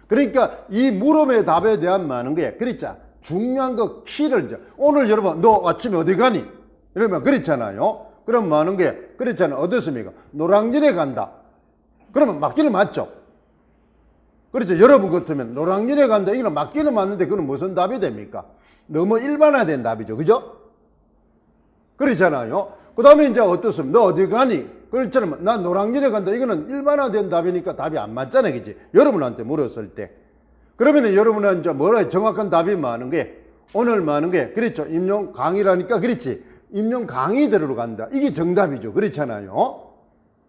그러니까 이 물음의 답에 대한 뭐 하는 거야? 그렇죠? 중요한 거 키를 이제 오늘 여러분 너 아침에 어디 가니? 이러면 그렇잖아요. 그럼 뭐 하는 게 그렇잖아요. 어떻습니까? 노량진에 간다. 그러면 맞기는 맞죠. 그렇죠. 여러분 같으면 노량진에 간다. 이거는 맞기는 맞는데 그건 무슨 답이 됩니까? 너무 일반화된 답이죠. 그죠? 그렇잖아요. 그 다음에 이제 어떻습니까? 너 어디 가니? 그렇잖아요. 난 노량진에 간다. 이거는 일반화된 답이니까 답이 안 맞잖아요. 그치? 여러분한테 물었을 때. 그러면 여러분은 이제 뭐라 정확한 답이 많은 게 오늘 많은 게 그렇죠. 임용 강의라니까 그렇지. 임용 강의 들으러 간다. 이게 정답이죠. 그렇잖아요.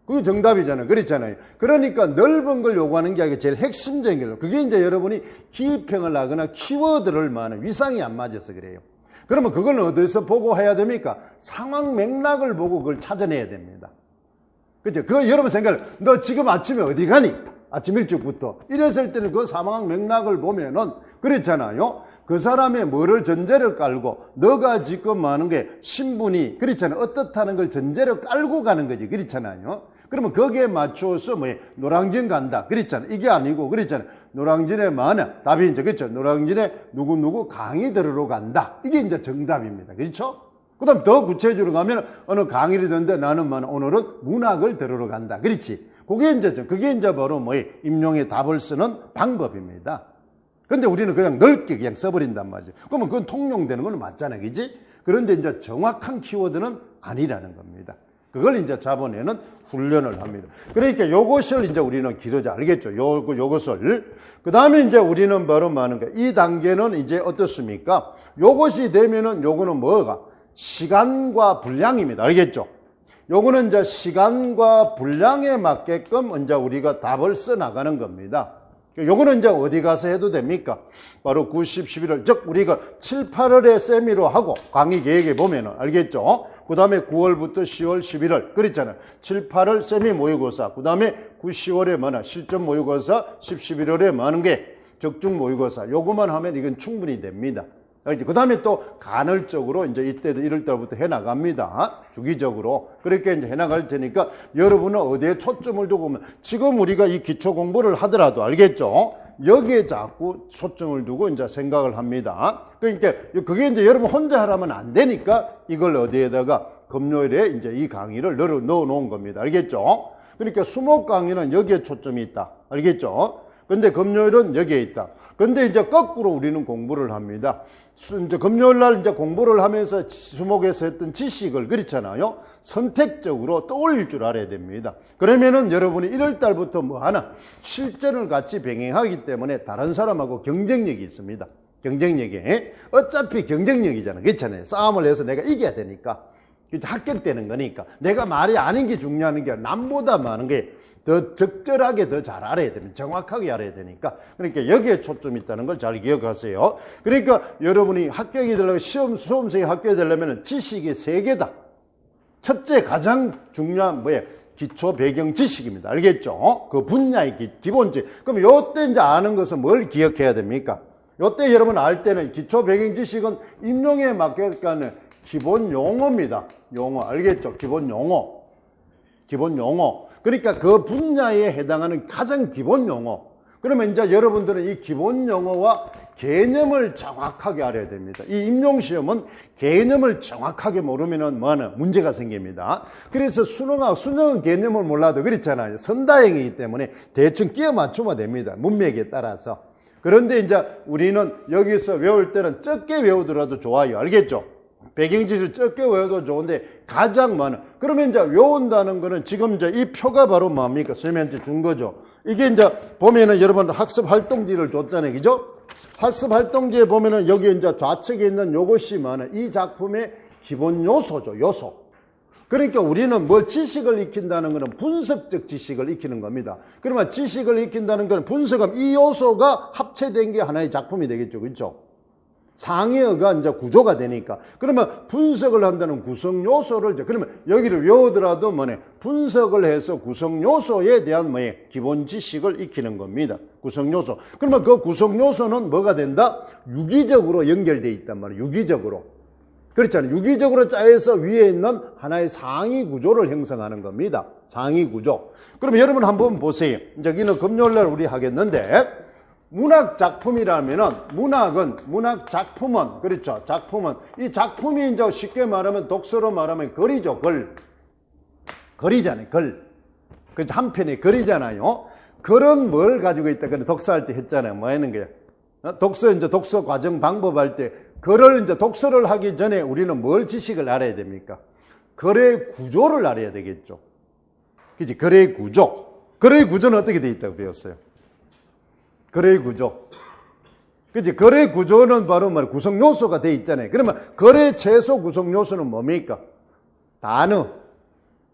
그게 정답이잖아요. 그렇잖아요. 그러니까 넓은 걸 요구하는 게 아니라 제일 핵심적인 거. 그게 이제 여러분이 기입형을 하거나 키워드를 많은 위상이 안 맞아서 그래요. 그러면 그걸 어디서 보고 해야 됩니까? 상황 맥락을 보고 그걸 찾아내야 됩니다. 그죠? 그 여러분 생각을 너 지금 아침에 어디 가니? 아침 일찍부터. 이랬을 때는 그 상황 맥락을 보면은 그렇잖아요. 그 사람의 뭐를 전제를 깔고 너가 지금 하는 게 신분이 그렇잖아요. 어떻다는 걸 전제를 깔고 가는 거지. 그렇잖아요. 그러면 거기에 맞춰서 뭐 노량진 간다. 그렇잖아요. 이게 아니고 그렇잖아요. 노량진에 많아. 답이 이제 그렇죠. 노량진에 누구누구 강의 들으러 간다. 이게 이제 정답입니다. 그렇죠? 그 다음 더 구체적으로 가면 어느 강의를 듣는데 나는 오늘은 문학을 들으러 간다. 그렇지. 그게 이제 바로 뭐 임용의 답을 쓰는 방법입니다. 근데 우리는 그냥 넓게 그냥 써버린단 말이죠. 그러면 그건 통용되는 건 맞잖아요. 그지? 그런데 이제 정확한 키워드는 아니라는 겁니다. 그걸 이제 잡아내는 훈련을 합니다. 그러니까 요것을 이제 우리는 기르자. 알겠죠? 요것을. 그 다음에 이제 우리는 바로 많은 거. 이 단계는 이제 어떻습니까? 요것이 되면은 요거는 뭐가? 시간과 분량입니다. 알겠죠? 요거는 이제 시간과 분량에 맞게끔 이제 우리가 답을 써 나가는 겁니다. 요거는 이제 어디 가서 해도 됩니까? 바로 9, 10, 11월, 즉 우리가 7, 8월에 세미로 하고 강의 계획에 보면은 알겠죠? 그 다음에 9월부터 10월, 11월 그랬잖아요. 7, 8월 세미 모의고사, 그 다음에 9, 10월에 뭐나 실전 모의고사, 10, 11월에 뭐 하는 게 적중 모의고사. 요거만 하면 이건 충분히 됩니다. 그 다음에 또 간헐적으로 이제 이때도 1월 달부터 해 나갑니다. 주기적으로. 그렇게 이제 해 나갈 테니까 여러분은 어디에 초점을 두고 보면 지금 우리가 이 기초 공부를 하더라도 알겠죠? 여기에 자꾸 초점을 두고 이제 생각을 합니다. 그러니까 그게 이제 여러분 혼자 하라면 안 되니까 이걸 어디에다가 금요일에 이제 이 강의를 넣어 놓은 겁니다. 알겠죠? 그러니까 수목 강의는 여기에 초점이 있다. 알겠죠? 근데 금요일은 여기에 있다. 근데 이제 거꾸로 우리는 공부를 합니다. 이제 금요일 날 이제 공부를 하면서 수목에서 했던 지식을 그렇잖아요. 선택적으로 떠올릴 줄 알아야 됩니다. 그러면은 여러분이 1월 달부터 뭐 하나 실전을 같이 병행하기 때문에 다른 사람하고 경쟁력이 있습니다. 경쟁력이. 어차피 경쟁력이잖아요. 그렇잖아요. 싸움을 해서 내가 이겨야 되니까. 합격되는 거니까. 내가 말이 아닌 게 중요한 게 남보다 많은 게 더 적절하게 더 잘 알아야 됩니다. 정확하게 알아야 되니까. 그러니까 여기에 초점이 있다는 걸 잘 기억하세요. 그러니까 여러분이 합격이 되려면 수험생이 합격이 되려면 지식이 3개다. 첫째 가장 중요한 기초 배경 지식입니다. 알겠죠? 그 분야의 기본지. 그럼 요때 이제 아는 것은 뭘 기억해야 됩니까? 요때 여러분 알 때는 기초 배경 지식은 임용에 맞게까는 기본 용어입니다. 용어. 알겠죠? 기본 용어. 기본 용어. 그러니까 그 분야에 해당하는 가장 기본 용어. 그러면 이제 여러분들은 이 기본 용어와 개념을 정확하게 알아야 됩니다. 이 임용시험은 개념을 정확하게 모르면은 뭐하나 문제가 생깁니다. 그래서 수능은 개념을 몰라도 그렇잖아요. 선다형이기 때문에 대충 끼워 맞추면 됩니다. 문맥에 따라서. 그런데 이제 우리는 여기서 외울 때는 적게 외우더라도 좋아요. 알겠죠? 배경지식을 적게 외워도 좋은데 가장 많은. 그러면 이제 외운다는 거는 지금 이제 이 표가 바로 뭡니까? 선생님한테 준 거죠. 이게 이제 보면은 여러분 학습 활동지를 줬잖아요. 그죠? 학습 활동지에 보면은 여기 이제 좌측에 있는 요것이 뭐는 이 작품의 기본 요소죠. 요소. 그러니까 우리는 뭘 지식을 익힌다는 것은 분석적 지식을 익히는 겁니다. 그러면 지식을 익힌다는 것은 분석하면 이 요소가 합체된 게 하나의 작품이 되겠죠. 그렇죠? 상해어가 이제 구조가 되니까. 그러면 분석을 한다는 구성 요소를 그러면 여기를 외우더라도 분석을 해서 구성 요소에 대한 기본 지식을 익히는 겁니다. 구성 요소. 그러면 그 구성 요소는 뭐가 된다? 유기적으로 연결되어 있단 말이에요. 유기적으로. 그렇잖아요. 유기적으로 짜여서 위에 있는 하나의 상위 구조를 형성하는 겁니다. 상위 구조. 그럼 여러분 한번 보세요. 여기는 금요일 날 우리 하겠는데 문학 작품이라면은 문학 작품은 그렇죠. 작품은 이 작품이 이제 쉽게 말하면 독서로 말하면 글이죠. 글이잖아요. 글. 그 한 편의 글이잖아요. 글은 뭘 가지고 있다? 그래 독서할 때 했잖아요. 뭐 하는 거야? 독서 과정 방법할 때 글을 이제 독서를 하기 전에 우리는 뭘 지식을 알아야 됩니까? 글의 구조를 알아야 되겠죠. 그치? 글의 구조. 글의 구조는 어떻게 돼 있다고 배웠어요? 글의 구조. 그치? 글의 구조는 바로 구성 요소가 돼 있잖아요. 그러면 글의 최소 구성 요소는 뭡니까? 단어,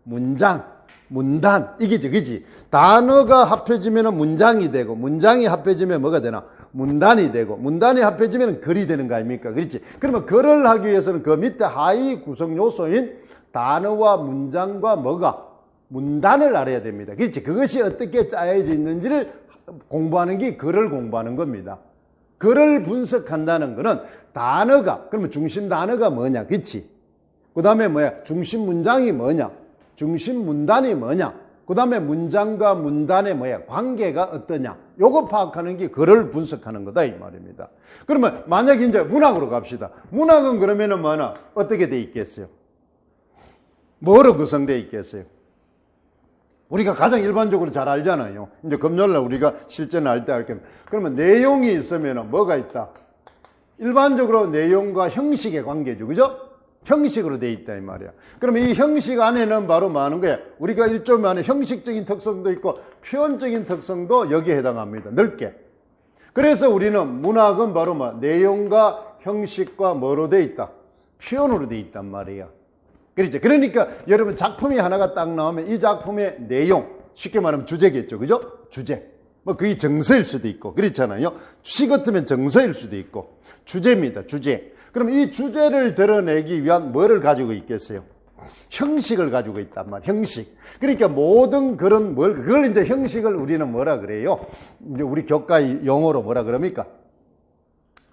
문장, 문단. 이게지, 그치? 단어가 합해지면 문장이 되고, 문장이 합해지면 뭐가 되나? 문단이 되고, 문단이 합해지면 글이 되는 거 아닙니까? 그렇지? 그러면 글을 하기 위해서는 그 밑에 하위 구성 요소인 단어와 문장과 문단을 알아야 됩니다. 그렇지? 그것이 어떻게 짜여져 있는지를 공부하는 게 글을 공부하는 겁니다. 글을 분석한다는 거는 그러면 중심 단어가 뭐냐? 그치? 그 다음에 중심 문장이 뭐냐? 중심 문단이 뭐냐? 그 다음에 문장과 문단의 관계가 어떠냐? 요거 파악하는 게 글을 분석하는 거다, 이 말입니다. 그러면 만약에 이제 문학으로 갑시다. 문학은 그러면은 어떻게 돼 있겠어요? 뭐로 구성되어 있겠어요? 우리가 가장 일반적으로 잘 알잖아요. 이제 금요일날 우리가 실전을 할 때 할게. 그러면 내용이 있으면 뭐가 있다? 일반적으로 내용과 형식의 관계죠. 그죠? 형식으로 돼 있다 이 말이야. 그러면 이 형식 안에는 바로 뭐 하는 거야? 우리가 일종 안에 형식적인 특성도 있고 표현적인 특성도 여기에 해당합니다. 넓게. 그래서 우리는 문학은 바로 내용과 형식과 뭐로 돼 있다? 표현으로 돼 있단 말이야. 그렇죠. 그러니까 여러분 작품이 하나가 딱 나오면 이 작품의 내용, 쉽게 말하면 주제겠죠. 그죠? 주제. 뭐 그게 정서일 수도 있고 그렇잖아요. 시 같으면 정서일 수도 있고 주제입니다. 주제. 그럼 이 주제를 드러내기 위한 뭐를 가지고 있겠어요? 형식을 가지고 있단 말이에요. 형식. 그러니까 모든 그런 그걸 이제 형식을 우리는 뭐라 그래요? 이제 우리 교과 용어로 뭐라 그럽니까?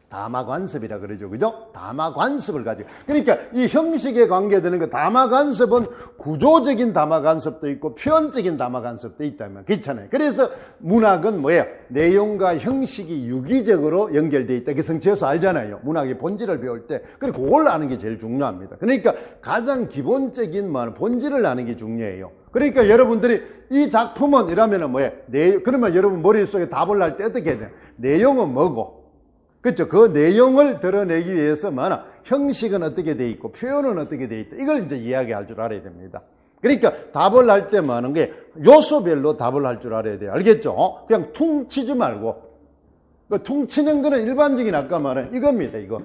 담화관습이라 그러죠. 그죠? 담화관습을 가지고. 그러니까 이 형식에 관계되는 그 담화관습은 구조적인 담화관습도 있고 표현적인 담화관습도 있다면 그렇잖아요. 그래서 문학은 뭐예요? 내용과 형식이 유기적으로 연결되어 있다. 그 성취해서 알잖아요. 문학의 본질을 배울 때. 그리고 그걸 아는 게 제일 중요합니다. 그러니까 가장 기본적인 본질을 아는 게 중요해요. 그러니까 여러분들이 이 작품은 이라면은 뭐예요? 그러면 여러분 머릿속에 답을 할 때 어떻게 해야 돼요? 내용은 뭐고? 그렇죠. 그 내용을 드러내기 위해서만 형식은 어떻게 돼 있고 표현은 어떻게 돼 있다. 이걸 이제 이야기할 줄 알아야 됩니다. 그러니까 답을 할 때 많은 게 요소별로 답을 할 줄 알아야 돼요. 알겠죠? 그냥 퉁치지 말고. 그 퉁치는 거는 일반적인 아까 말한 이겁니다. 이거.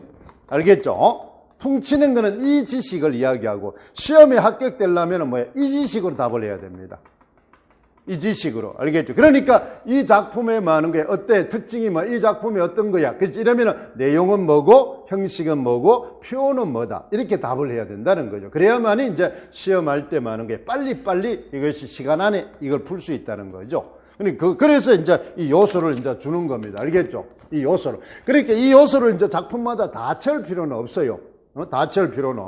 알겠죠? 퉁치는 거는 이 지식을 이야기하고 시험에 합격되려면 뭐예요? 이 지식으로 답을 해야 됩니다. 이 지식으로. 알겠죠? 그러니까 이 작품에 많은 게 어때? 특징이 뭐? 이 작품이 어떤 거야? 그렇지? 이러면은 내용은 뭐고, 형식은 뭐고, 표현은 뭐다. 이렇게 답을 해야 된다는 거죠. 그래야만이 이제 시험할 때 많은 게 빨리빨리 이것이 시간 안에 이걸 풀 수 있다는 거죠. 그래서 이제 이 요소를 이제 주는 겁니다. 알겠죠? 이 요소를. 그러니까 이 요소를 이제 작품마다 다 채울 필요는 없어요. 다 채울 필요는.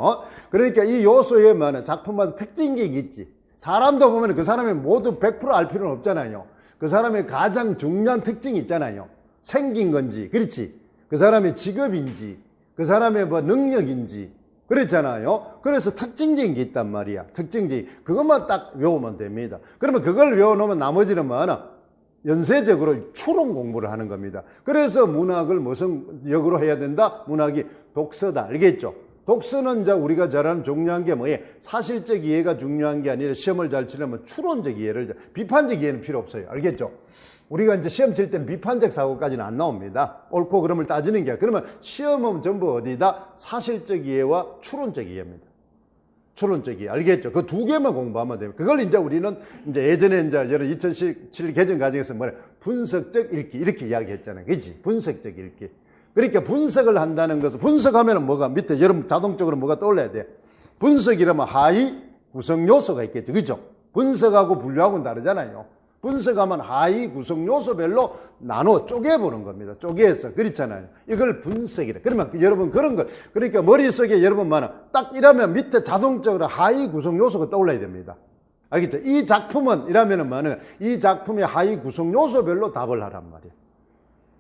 그러니까 이 요소에 많은 작품마다 특징이 있지. 사람도 보면 그 사람이 모두 100% 알 필요는 없잖아요. 그 사람의 가장 중요한 특징이 있잖아요. 생긴 건지, 그렇지. 그 사람의 직업인지, 그 사람의 뭐 능력인지, 그렇잖아요. 그래서 특징적인 게 있단 말이야. 특징적인. 그것만 딱 외우면 됩니다. 그러면 그걸 외워놓으면 나머지는 뭐하나? 연쇄적으로 추론 공부를 하는 겁니다. 그래서 문학을 무슨 역으로 해야 된다? 문학이 독서다. 알겠죠? 독서는 이제 우리가 잘 아는 중요한 게 뭐예요? 사실적 이해가 중요한 게 아니라 시험을 잘 치려면 추론적 이해를, 비판적 이해는 필요 없어요. 알겠죠? 우리가 이제 시험 칠 때는 비판적 사고까지는 안 나옵니다. 옳고 그름을 따지는 게. 그러면 시험은 전부 어디다? 사실적 이해와 추론적 이해입니다. 추론적 이해. 알겠죠? 그 두 개만 공부하면 돼요. 그걸 이제 우리는 이제 예전에 이제 여러 2017 개정 과정에서 뭐래? 분석적 읽기. 이렇게 이야기했잖아요. 그치? 분석적 읽기. 그러니까 분석을 한다는 것은, 분석하면 뭐가 밑에 여러분 자동적으로 뭐가 떠올라야 돼? 분석이라면 하위 구성 요소가 있겠죠. 그죠? 분석하고 분류하고는 다르잖아요. 분석하면 하위 구성 요소별로 나눠 쪼개보는 겁니다. 쪼개서. 그렇잖아요. 이걸 분석이래. 그러면 여러분 그런 걸, 그러니까 머릿속에 여러분 딱 이러면 밑에 자동적으로 하위 구성 요소가 떠올라야 됩니다. 알겠죠? 이 작품은 이라면은 이 작품의 하위 구성 요소별로 답을 하란 말이에요.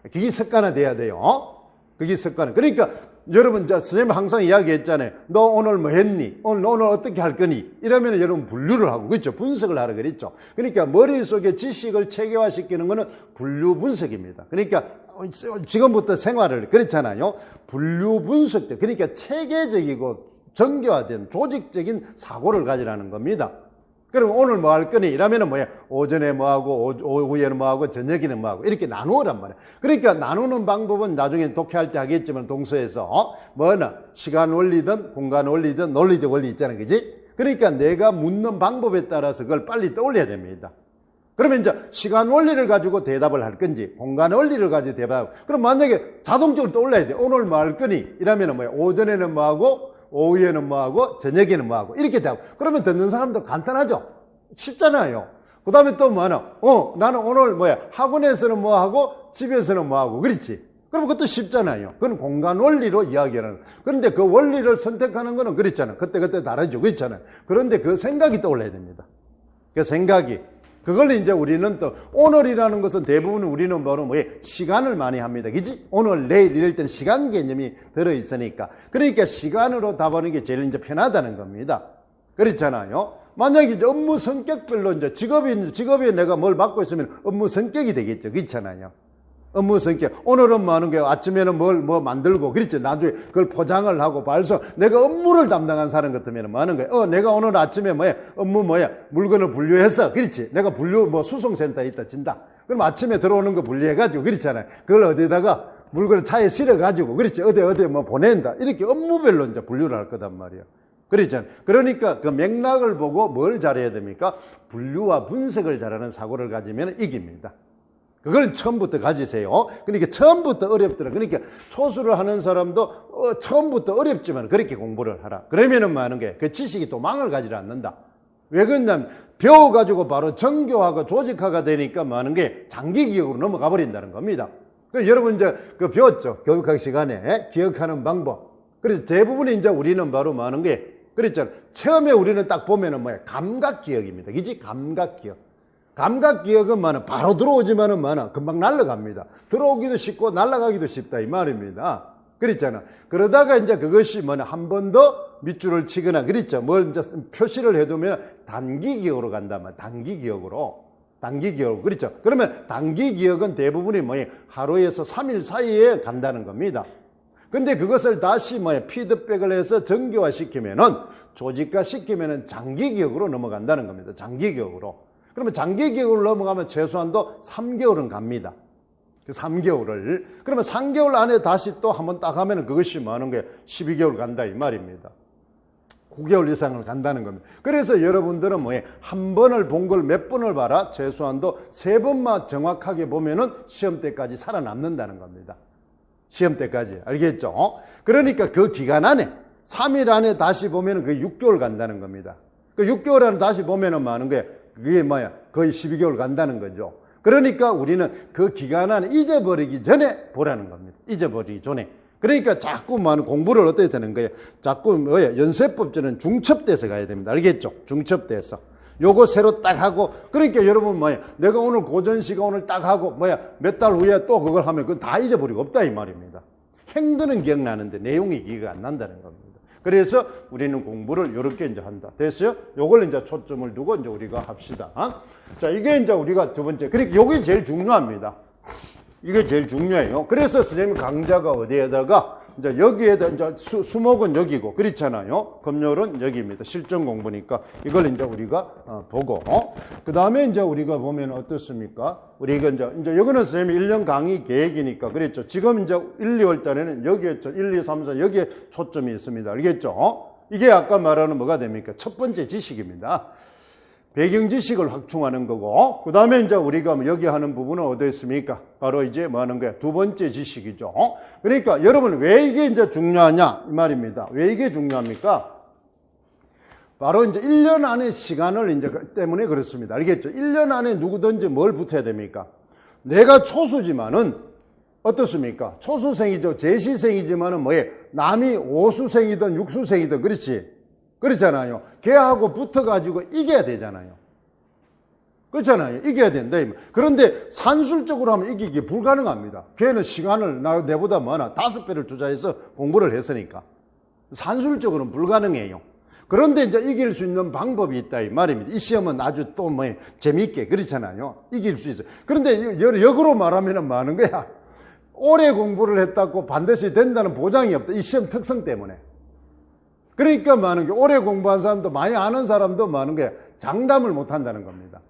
그게 습관화돼야 돼요. 그게 습관. 그러니까 여러분, 선생님 항상 이야기했잖아요. 너 오늘 뭐 했니? 오늘 어떻게 할 거니? 이러면 여러분 분류를 하고, 그렇죠? 분석을 하라 그랬죠. 그러니까 머릿속에 지식을 체계화시키는 거는 분류 분석입니다. 그러니까 지금부터 생활을, 그렇잖아요. 분류 분석 때, 그러니까 체계적이고 정교화된 조직적인 사고를 가지라는 겁니다. 그럼 오늘 뭐 할 거니? 이러면은 뭐야? 오전에 뭐 하고, 오후에는 뭐 하고, 저녁에는 뭐 하고, 이렇게 나누란 말이야. 그러니까 나누는 방법은 나중에 독해할 때 하겠지만, 동서에서, 시간 원리든, 공간 원리든, 논리적 원리 있잖아. 그지? 그러니까 내가 묻는 방법에 따라서 그걸 빨리 떠올려야 됩니다. 그러면 이제 시간 원리를 가지고 대답을 할 건지, 공간 원리를 가지고 대답을, 그럼 만약에 자동적으로 떠올려야 돼. 오늘 뭐 할 거니? 이러면은 뭐야? 오전에는 뭐 하고, 오후에는 뭐하고 저녁에는 뭐하고 이렇게 되고, 그러면 듣는 사람도 간단하죠. 쉽잖아요. 그 다음에 또 뭐하나? 나는 오늘 학원에서는 뭐하고 집에서는 뭐하고, 그렇지? 그럼 그것도 쉽잖아요. 그건 공간 원리로 이야기하는 거예요. 그런데 그 원리를 선택하는 거는 그렇잖아요. 그때 다르죠. 그렇잖아요. 그런데 그 생각이 떠올라야 됩니다. 그 생각이. 그걸 이제 우리는 또, 오늘이라는 것은 대부분 우리는 시간을 많이 합니다. 그지? 오늘, 내일 이럴 때는 시간 개념이 들어있으니까. 그러니까 시간으로 답하는 게 제일 이제 편하다는 겁니다. 그렇잖아요. 만약에 이제 업무 성격별로 이제 직업에 내가 뭘 맡고 있으면 업무 성격이 되겠죠. 그렇잖아요. 업무 성격. 오늘은 뭐 하는 게 아침에는 뭐 만들고, 그렇지. 나중에 그걸 포장을 하고 발송. 내가 업무를 담당한 사람 같으면 뭐 하는 거야. 내가 오늘 아침에 업무 물건을 분류해서, 그렇지. 내가 수송센터에 있다 진다. 그럼 아침에 들어오는 거 분류해가지고, 그렇잖아요. 그걸 어디다가 물건을 차에 실어가지고, 그렇지. 어디 보낸다. 이렇게 업무별로 이제 분류를 할 거단 말이야. 그렇잖아요. 그러니까 그 맥락을 보고 뭘 잘해야 됩니까? 분류와 분석을 잘하는 사고를 가지면 이깁니다. 그걸 처음부터 가지세요. 그러니까 처음부터 어렵더라. 그러니까 초수를 하는 사람도 처음부터 어렵지만 그렇게 공부를 하라. 그러면은 많은 게 그 지식이 또 망을 가지를 않는다. 왜 그러냐면 배워가지고 바로 정교화가 조직화가 되니까 많은 게 장기 기억으로 넘어가 버린다는 겁니다. 여러분 이제 그 배웠죠. 교육학 시간에 기억하는 방법. 그래서 대부분이 이제 우리는 바로 많은 게 그랬잖아요. 처음에 우리는 딱 보면은 뭐야? 감각 기억입니다. 그지? 감각 기억. 감각 기억은 많아. 바로 들어오지만은 많아. 금방 날아갑니다. 들어오기도 쉽고 날아가기도 쉽다. 이 말입니다. 그랬잖아. 그러다가 이제 그것이 뭐냐? 한 번 더 밑줄을 치거나 그랬죠. 뭘 이제 표시를 해두면 단기 기억으로 간다면 단기 기억으로. 단기 기억. 그렇죠. 그러면 단기 기억은 대부분이 뭐예요? 하루에서 3일 사이에 간다는 겁니다. 근데 그것을 다시 피드백을 해서 정교화시키면은 조직화시키면은 장기 기억으로 넘어간다는 겁니다. 장기 기억으로. 그러면 장기 기억으로 넘어가면 최소한도 3개월은 갑니다. 3개월을. 그러면 3개월 안에 다시 또 한번 딱 하면은 그것이 많은 게 12개월 간다 이 말입니다. 9개월 이상을 간다는 겁니다. 그래서 여러분들은 한 번을 본 걸 몇 번을 봐라. 최소한도 3번만 정확하게 보면은 시험 때까지 살아남는다는 겁니다. 시험 때까지. 알겠죠? 그러니까 그 기간 안에 3일 안에 다시 보면은 그게 6개월 간다는 겁니다. 그 6개월 안에 다시 보면은 많은 게 그게 거의 12개월 간다는 거죠. 그러니까 우리는 그 기간 안에 잊어버리기 전에 보라는 겁니다. 잊어버리기 전에. 그러니까 자꾸 공부를 어떻게 되는 거예요? 자꾸 연세법전은 중첩돼서 가야 됩니다. 알겠죠? 중첩돼서. 요거 새로 딱 하고, 그러니까 여러분 내가 오늘 고전시가 오늘 딱 하고 몇 달 후에 또 그걸 하면 그건 다 잊어버리고 없다 이 말입니다. 행도는 기억나는데 내용이 기억 안 난다는 겁니다. 그래서 우리는 공부를 이렇게 이제 한다. 됐어요? 요걸 이제 초점을 두고 이제 우리가 합시다. 자, 이게 이제 우리가 두 번째. 그러니까 요게 제일 중요합니다. 이게 제일 중요해요. 그래서 선생님 강좌가 어디에다가 이제 여기에다 이제 수목은 여기고 그렇잖아요. 검열은 여기입니다. 실전 공부니까 이걸 이제 우리가 보고 그 다음에 이제 우리가 보면 어떻습니까? 우리가 이제 여기는 선생님 1년 강의 계획이니까 그랬죠. 지금 이제 1, 2월 달에는 여기에 1, 2, 3, 4 여기에 초점이 있습니다. 알겠죠? 이게 아까 말하는 뭐가 됩니까? 첫 번째 지식입니다. 배경 지식을 확충하는 거고, 그 다음에 이제 우리가 여기 하는 부분은 어디 있습니까? 바로 이제 뭐 하는 거야? 두 번째 지식이죠. 그러니까 여러분 왜 이게 이제 중요하냐? 이 말입니다. 왜 이게 중요합니까? 바로 이제 1년 안에 시간을 이제 때문에 그렇습니다. 알겠죠? 1년 안에 누구든지 뭘 붙어야 됩니까? 내가 초수지만은 어떻습니까? 초수생이죠. 재시생이지만은 남이 오수생이든 육수생이든 그렇지? 그렇잖아요. 걔하고 붙어가지고 이겨야 되잖아요. 그렇잖아요. 이겨야 된다. 그런데 산술적으로 하면 이기기 불가능합니다. 걔는 시간을 내보다 많아. 5배를 투자해서 공부를 했으니까. 산술적으로는 불가능해요. 그런데 이제 이길 수 있는 방법이 있다 이 말입니다. 이 시험은 아주 또 재미있게 그렇잖아요. 이길 수 있어요. 그런데 역으로 말하면 많은 거야. 오래 공부를 했다고 반드시 된다는 보장이 없다. 이 시험 특성 때문에. 그러니까 많은 게 오래 공부한 사람도 많이 아는 사람도 많은 게 장담을 못 한다는 겁니다.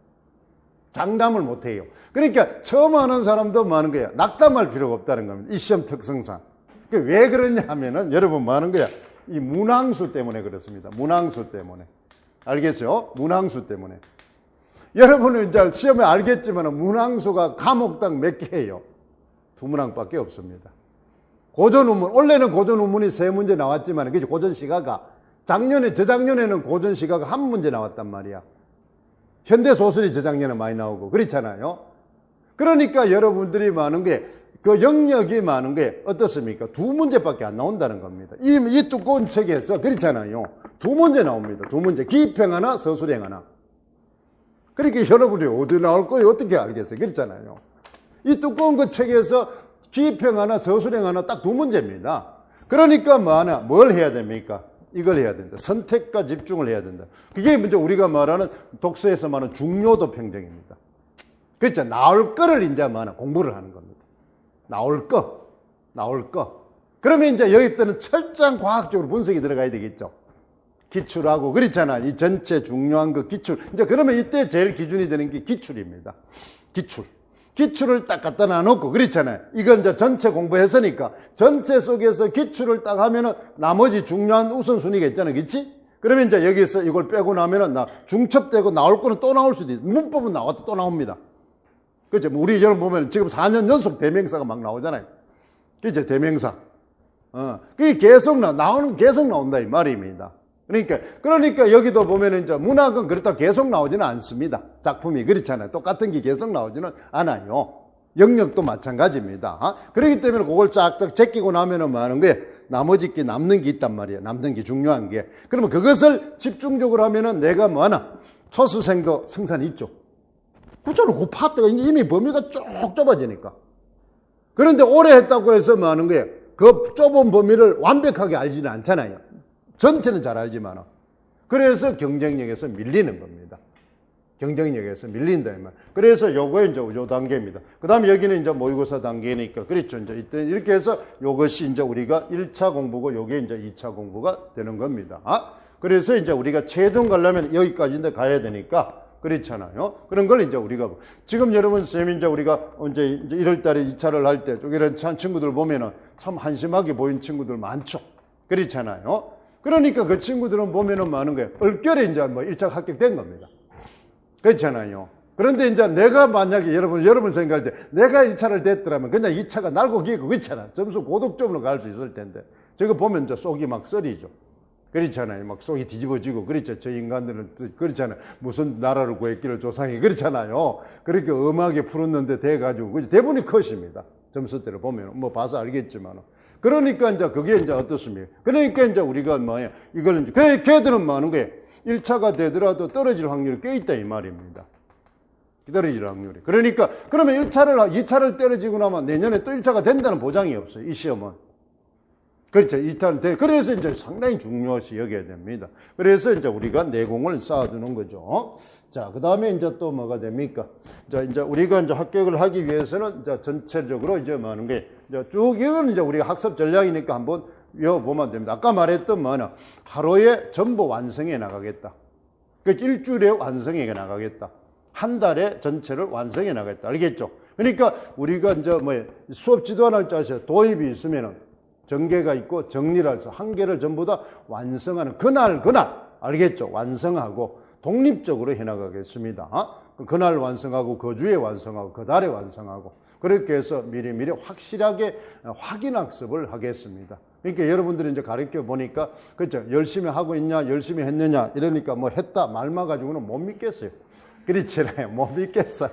장담을 못 해요. 그러니까 처음 하는 사람도 많은 거야. 낙담할 필요가 없다는 겁니다. 이 시험 특성상. 왜 그러냐 하면은 여러분 많은 거야. 이 문항수 때문에 그렇습니다. 문항수 때문에. 알겠어요? 문항수 때문에. 여러분은 이제 시험에 알겠지만 문항수가 과목당 몇 개예요? 2문항밖에 없습니다. 고전우문, 원래는 고전우문이 3문제 나왔지만, 그치, 고전시가가. 저작년에는 고전시가가 1문제 나왔단 말이야. 현대소설이 저작년에 많이 나오고, 그렇잖아요. 그러니까 여러분들이 많은 게, 그 영역이 많은 게 어떻습니까? 2문제밖에 안 나온다는 겁니다. 이 두꺼운 책에서, 그렇잖아요. 2문제 나옵니다. 2문제. 기입행 하나, 서술행 하나. 그러니까 여러분이 어디 나올 거예요? 어떻게 알겠어요? 그렇잖아요. 이 두꺼운 그 책에서 기입행 하나, 서술행 하나 딱 2문제입니다. 그러니까 뭘 해야 됩니까? 이걸 해야 된다. 선택과 집중을 해야 된다. 그게 먼저 우리가 말하는 독서에서 말하는 중요도 평정입니다. 그렇죠. 나올 거를 이제 공부를 하는 겁니다. 나올 거. 그러면 이제 여기 때는 철저한 과학적으로 분석이 들어가야 되겠죠. 기출하고, 그렇잖아. 이 전체 중요한 거 기출. 이제 그러면 이때 제일 기준이 되는 게 기출입니다. 기출을 딱 갖다 놔놓고, 그렇잖아요. 이건 이제 전체 공부했으니까, 전체 속에서 기출을 딱 하면은 나머지 중요한 우선순위가 있잖아요. 그치? 그러면 이제 여기서 이걸 빼고 나면은 중첩되고 나올 거는 또 나올 수도 있어요. 문법은 나와도 또 나옵니다. 그죠? 우리 여러분 보면 지금 4년 연속 대명사가 막 나오잖아요. 그죠? 대명사. 그게 계속 나오는 계속 나온다 이 말입니다. 그러니까 여기도 보면은 이제 문학은 그렇다 계속 나오지는 않습니다. 작품이 그렇잖아요. 똑같은 게 계속 나오지는 않아요. 영역도 마찬가지입니다. 그렇기 때문에 그걸 쫙쫙 제끼고 나면은 뭐 하는 거예요? 나머지 게 남는 게 있단 말이에요. 남는 게 중요한 게. 그러면 그것을 집중적으로 하면은 내가 뭐 하나? 초수생도 생산이 있죠. 그렇잖아요. 그 파트가 이미 범위가 쭉 좁아지니까. 그런데 오래 했다고 해서 뭐 하는 거예요? 그 좁은 범위를 완벽하게 알지는 않잖아요. 전체는 잘 알지만. 그래서 경쟁력에서 밀리는 겁니다. 경쟁력에서 밀린다, 이 말. 그래서 요거 이제 요 단계입니다. 그 다음에 여기는 이제 모의고사 단계니까. 그렇죠. 이제 이렇게 해서 요것이 이제 우리가 1차 공부고 요게 이제 2차 공부가 되는 겁니다. 그래서 이제 우리가 최종 가려면 여기까지인데 가야 되니까. 그렇잖아요. 그런 걸 이제 우리가, 지금 여러분, 쌤이 이제 우리가 이제 1월 달에 2차를 할 때, 이런 친구들 보면은 참 한심하게 보인 친구들 많죠. 그렇잖아요. 그러니까 그 친구들은 보면은 많은 거예요. 얼결에 이제 뭐 1차 합격된 겁니다. 그렇잖아요. 그런데 이제 내가 만약에 여러분 생각할 때 내가 1차를 됐더라면 그냥 2차가 날고 기고 그렇잖아. 점수 고득점으로 갈 수 있을 텐데. 저거 보면 이제 속이 막 썰이죠. 그렇잖아요. 막 속이 뒤집어지고, 그렇죠. 저 인간들은, 그렇잖아요. 무슨 나라를 구했기를 조상이, 그렇잖아요. 그렇게 엄하게 풀었는데 돼가지고, 대부분이 컷입니다. 점수대로 보면. 뭐 봐서 알겠지만. 그러니까 이제 그게 이제 어떻습니까? 그러니까 이제 우리가 뭐예요? 이걸 이제, 걔들은 뭐 하는 거예요? 1차가 되더라도 떨어질 확률이 꽤 있다, 이 말입니다. 떨어질 확률이. 그러니까, 그러면 2차를 떨어지고 나면 내년에 또 1차가 된다는 보장이 없어요. 이 시험은. 그렇죠. 2차는 그래서 이제 상당히 중요시 여겨야 됩니다. 그래서 이제 우리가 내공을 쌓아두는 거죠. 자, 그 다음에 이제 또 뭐가 됩니까? 자, 이제 우리가 이제 합격을 하기 위해서는 이제 전체적으로 이제 뭐 하는 게, 이제 쭉, 이건 이제 우리가 학습 전략이니까 한번 외워보면 됩니다. 아까 말했던 뭐는 하루에 전부 완성해 나가겠다. 그러니까 일주일에 완성해 나가겠다. 한 달에 전체를 완성해 나가겠다. 알겠죠? 그러니까 우리가 이제 뭐 수업 지도안을 짜서 도입이 있으면은 전개가 있고 정리를 해서 한 개를 전부 다 완성하는 그날 알겠죠? 완성하고 독립적으로 해나가겠습니다. 그날 완성하고 그 주에 완성하고 그 달에 완성하고 그렇게 해서 미리미리 확실하게 확인 학습을 하겠습니다. 그러니까 여러분들이 이제 가르쳐 보니까 그렇죠? 열심히 하고 있냐, 열심히 했느냐 이러니까 뭐 했다 말만 가지고는 못 믿겠어요. 그렇잖아요. 못 믿겠어.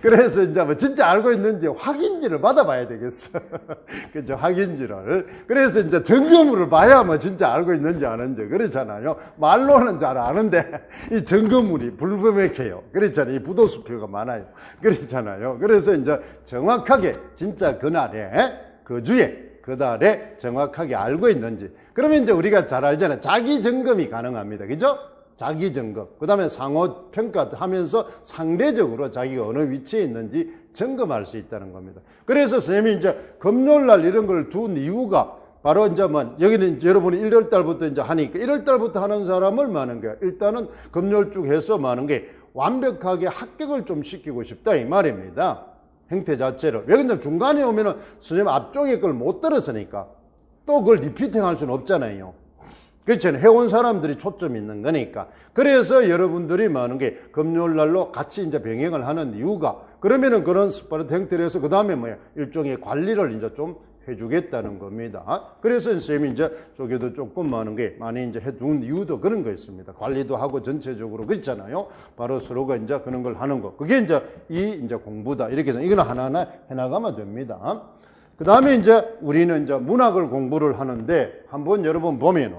그래서 이제 뭐 진짜 알고 있는지 확인지를 받아봐야 되겠어. 그죠? 확인지를. 그래서 이제 점검을 봐야 뭐 진짜 알고 있는지 아는지. 그렇잖아요. 말로는 잘 아는데 이 점검물이 불분명해요. 그렇잖아요. 이 부도수표가 많아요. 그렇잖아요. 그래서 이제 정확하게 진짜 그날에, 그 주에, 그 달에 정확하게 알고 있는지. 그러면 이제 우리가 잘 알잖아요. 자기 점검이 가능합니다. 그죠? 자기 점검, 그 다음에 상호 평가하면서 상대적으로 자기가 어느 위치에 있는지 점검할 수 있다는 겁니다. 그래서 선생님이 이제 금요일날 이런 걸 둔 이유가 바로 이제 뭐 여기는 여러분이 1월 달부터 이제 하니까 1월 달부터 하는 사람을 많은 거야. 일단은 금요일 쭉 해서 많은 게 완벽하게 합격을 좀 시키고 싶다 이 말입니다. 형태 자체를. 왜 그러냐면 중간에 오면은 선생님 앞쪽에 걸 못 들었으니까 또 그걸 리피팅 할 수는 없잖아요. 그렇죠. 해온 사람들이 초점이 있는 거니까. 그래서 여러분들이 많은 게 금요일 날로 같이 이제 병행을 하는 이유가 그러면은 그런 스파르타 형태로 해서 그 다음에 뭐야 일종의 관리를 이제 좀 해주겠다는 겁니다. 그래서 선생님이 이제 저기도 조금 많은 게 많이 이제 해둔 이유도 그런 거 있습니다. 관리도 하고 전체적으로 그렇잖아요. 바로 서로가 이제 그런 걸 하는 거. 그게 이제 이제 공부다. 이렇게 해서 이거는 하나하나 해나가면 됩니다. 그 다음에 이제 우리는 이제 문학을 공부를 하는데 한번 여러분 보면은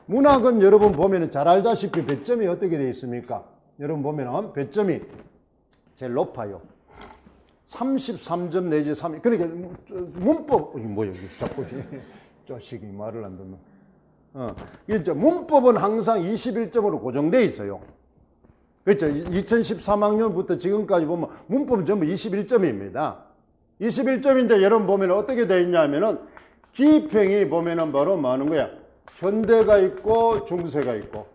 문학은 여러분 보면은 잘 알다시피 배점이 어떻게 되어 있습니까? 여러분 보면은 배점이 제일 높아요. 33점 내지 3. 그러니까 문법 뭐야 자꾸 자식이 말을 안 듣는. 이제 문법은 항상 21점으로 고정돼 있어요. 그렇죠? 2013학년부터 지금까지 보면 문법은 전부 21점입니다. 21점인데 여러분 보면 어떻게 되어 있냐면은 기평이 보면은 바로 뭐 하는 거야? 현대가 있고 중세가 있고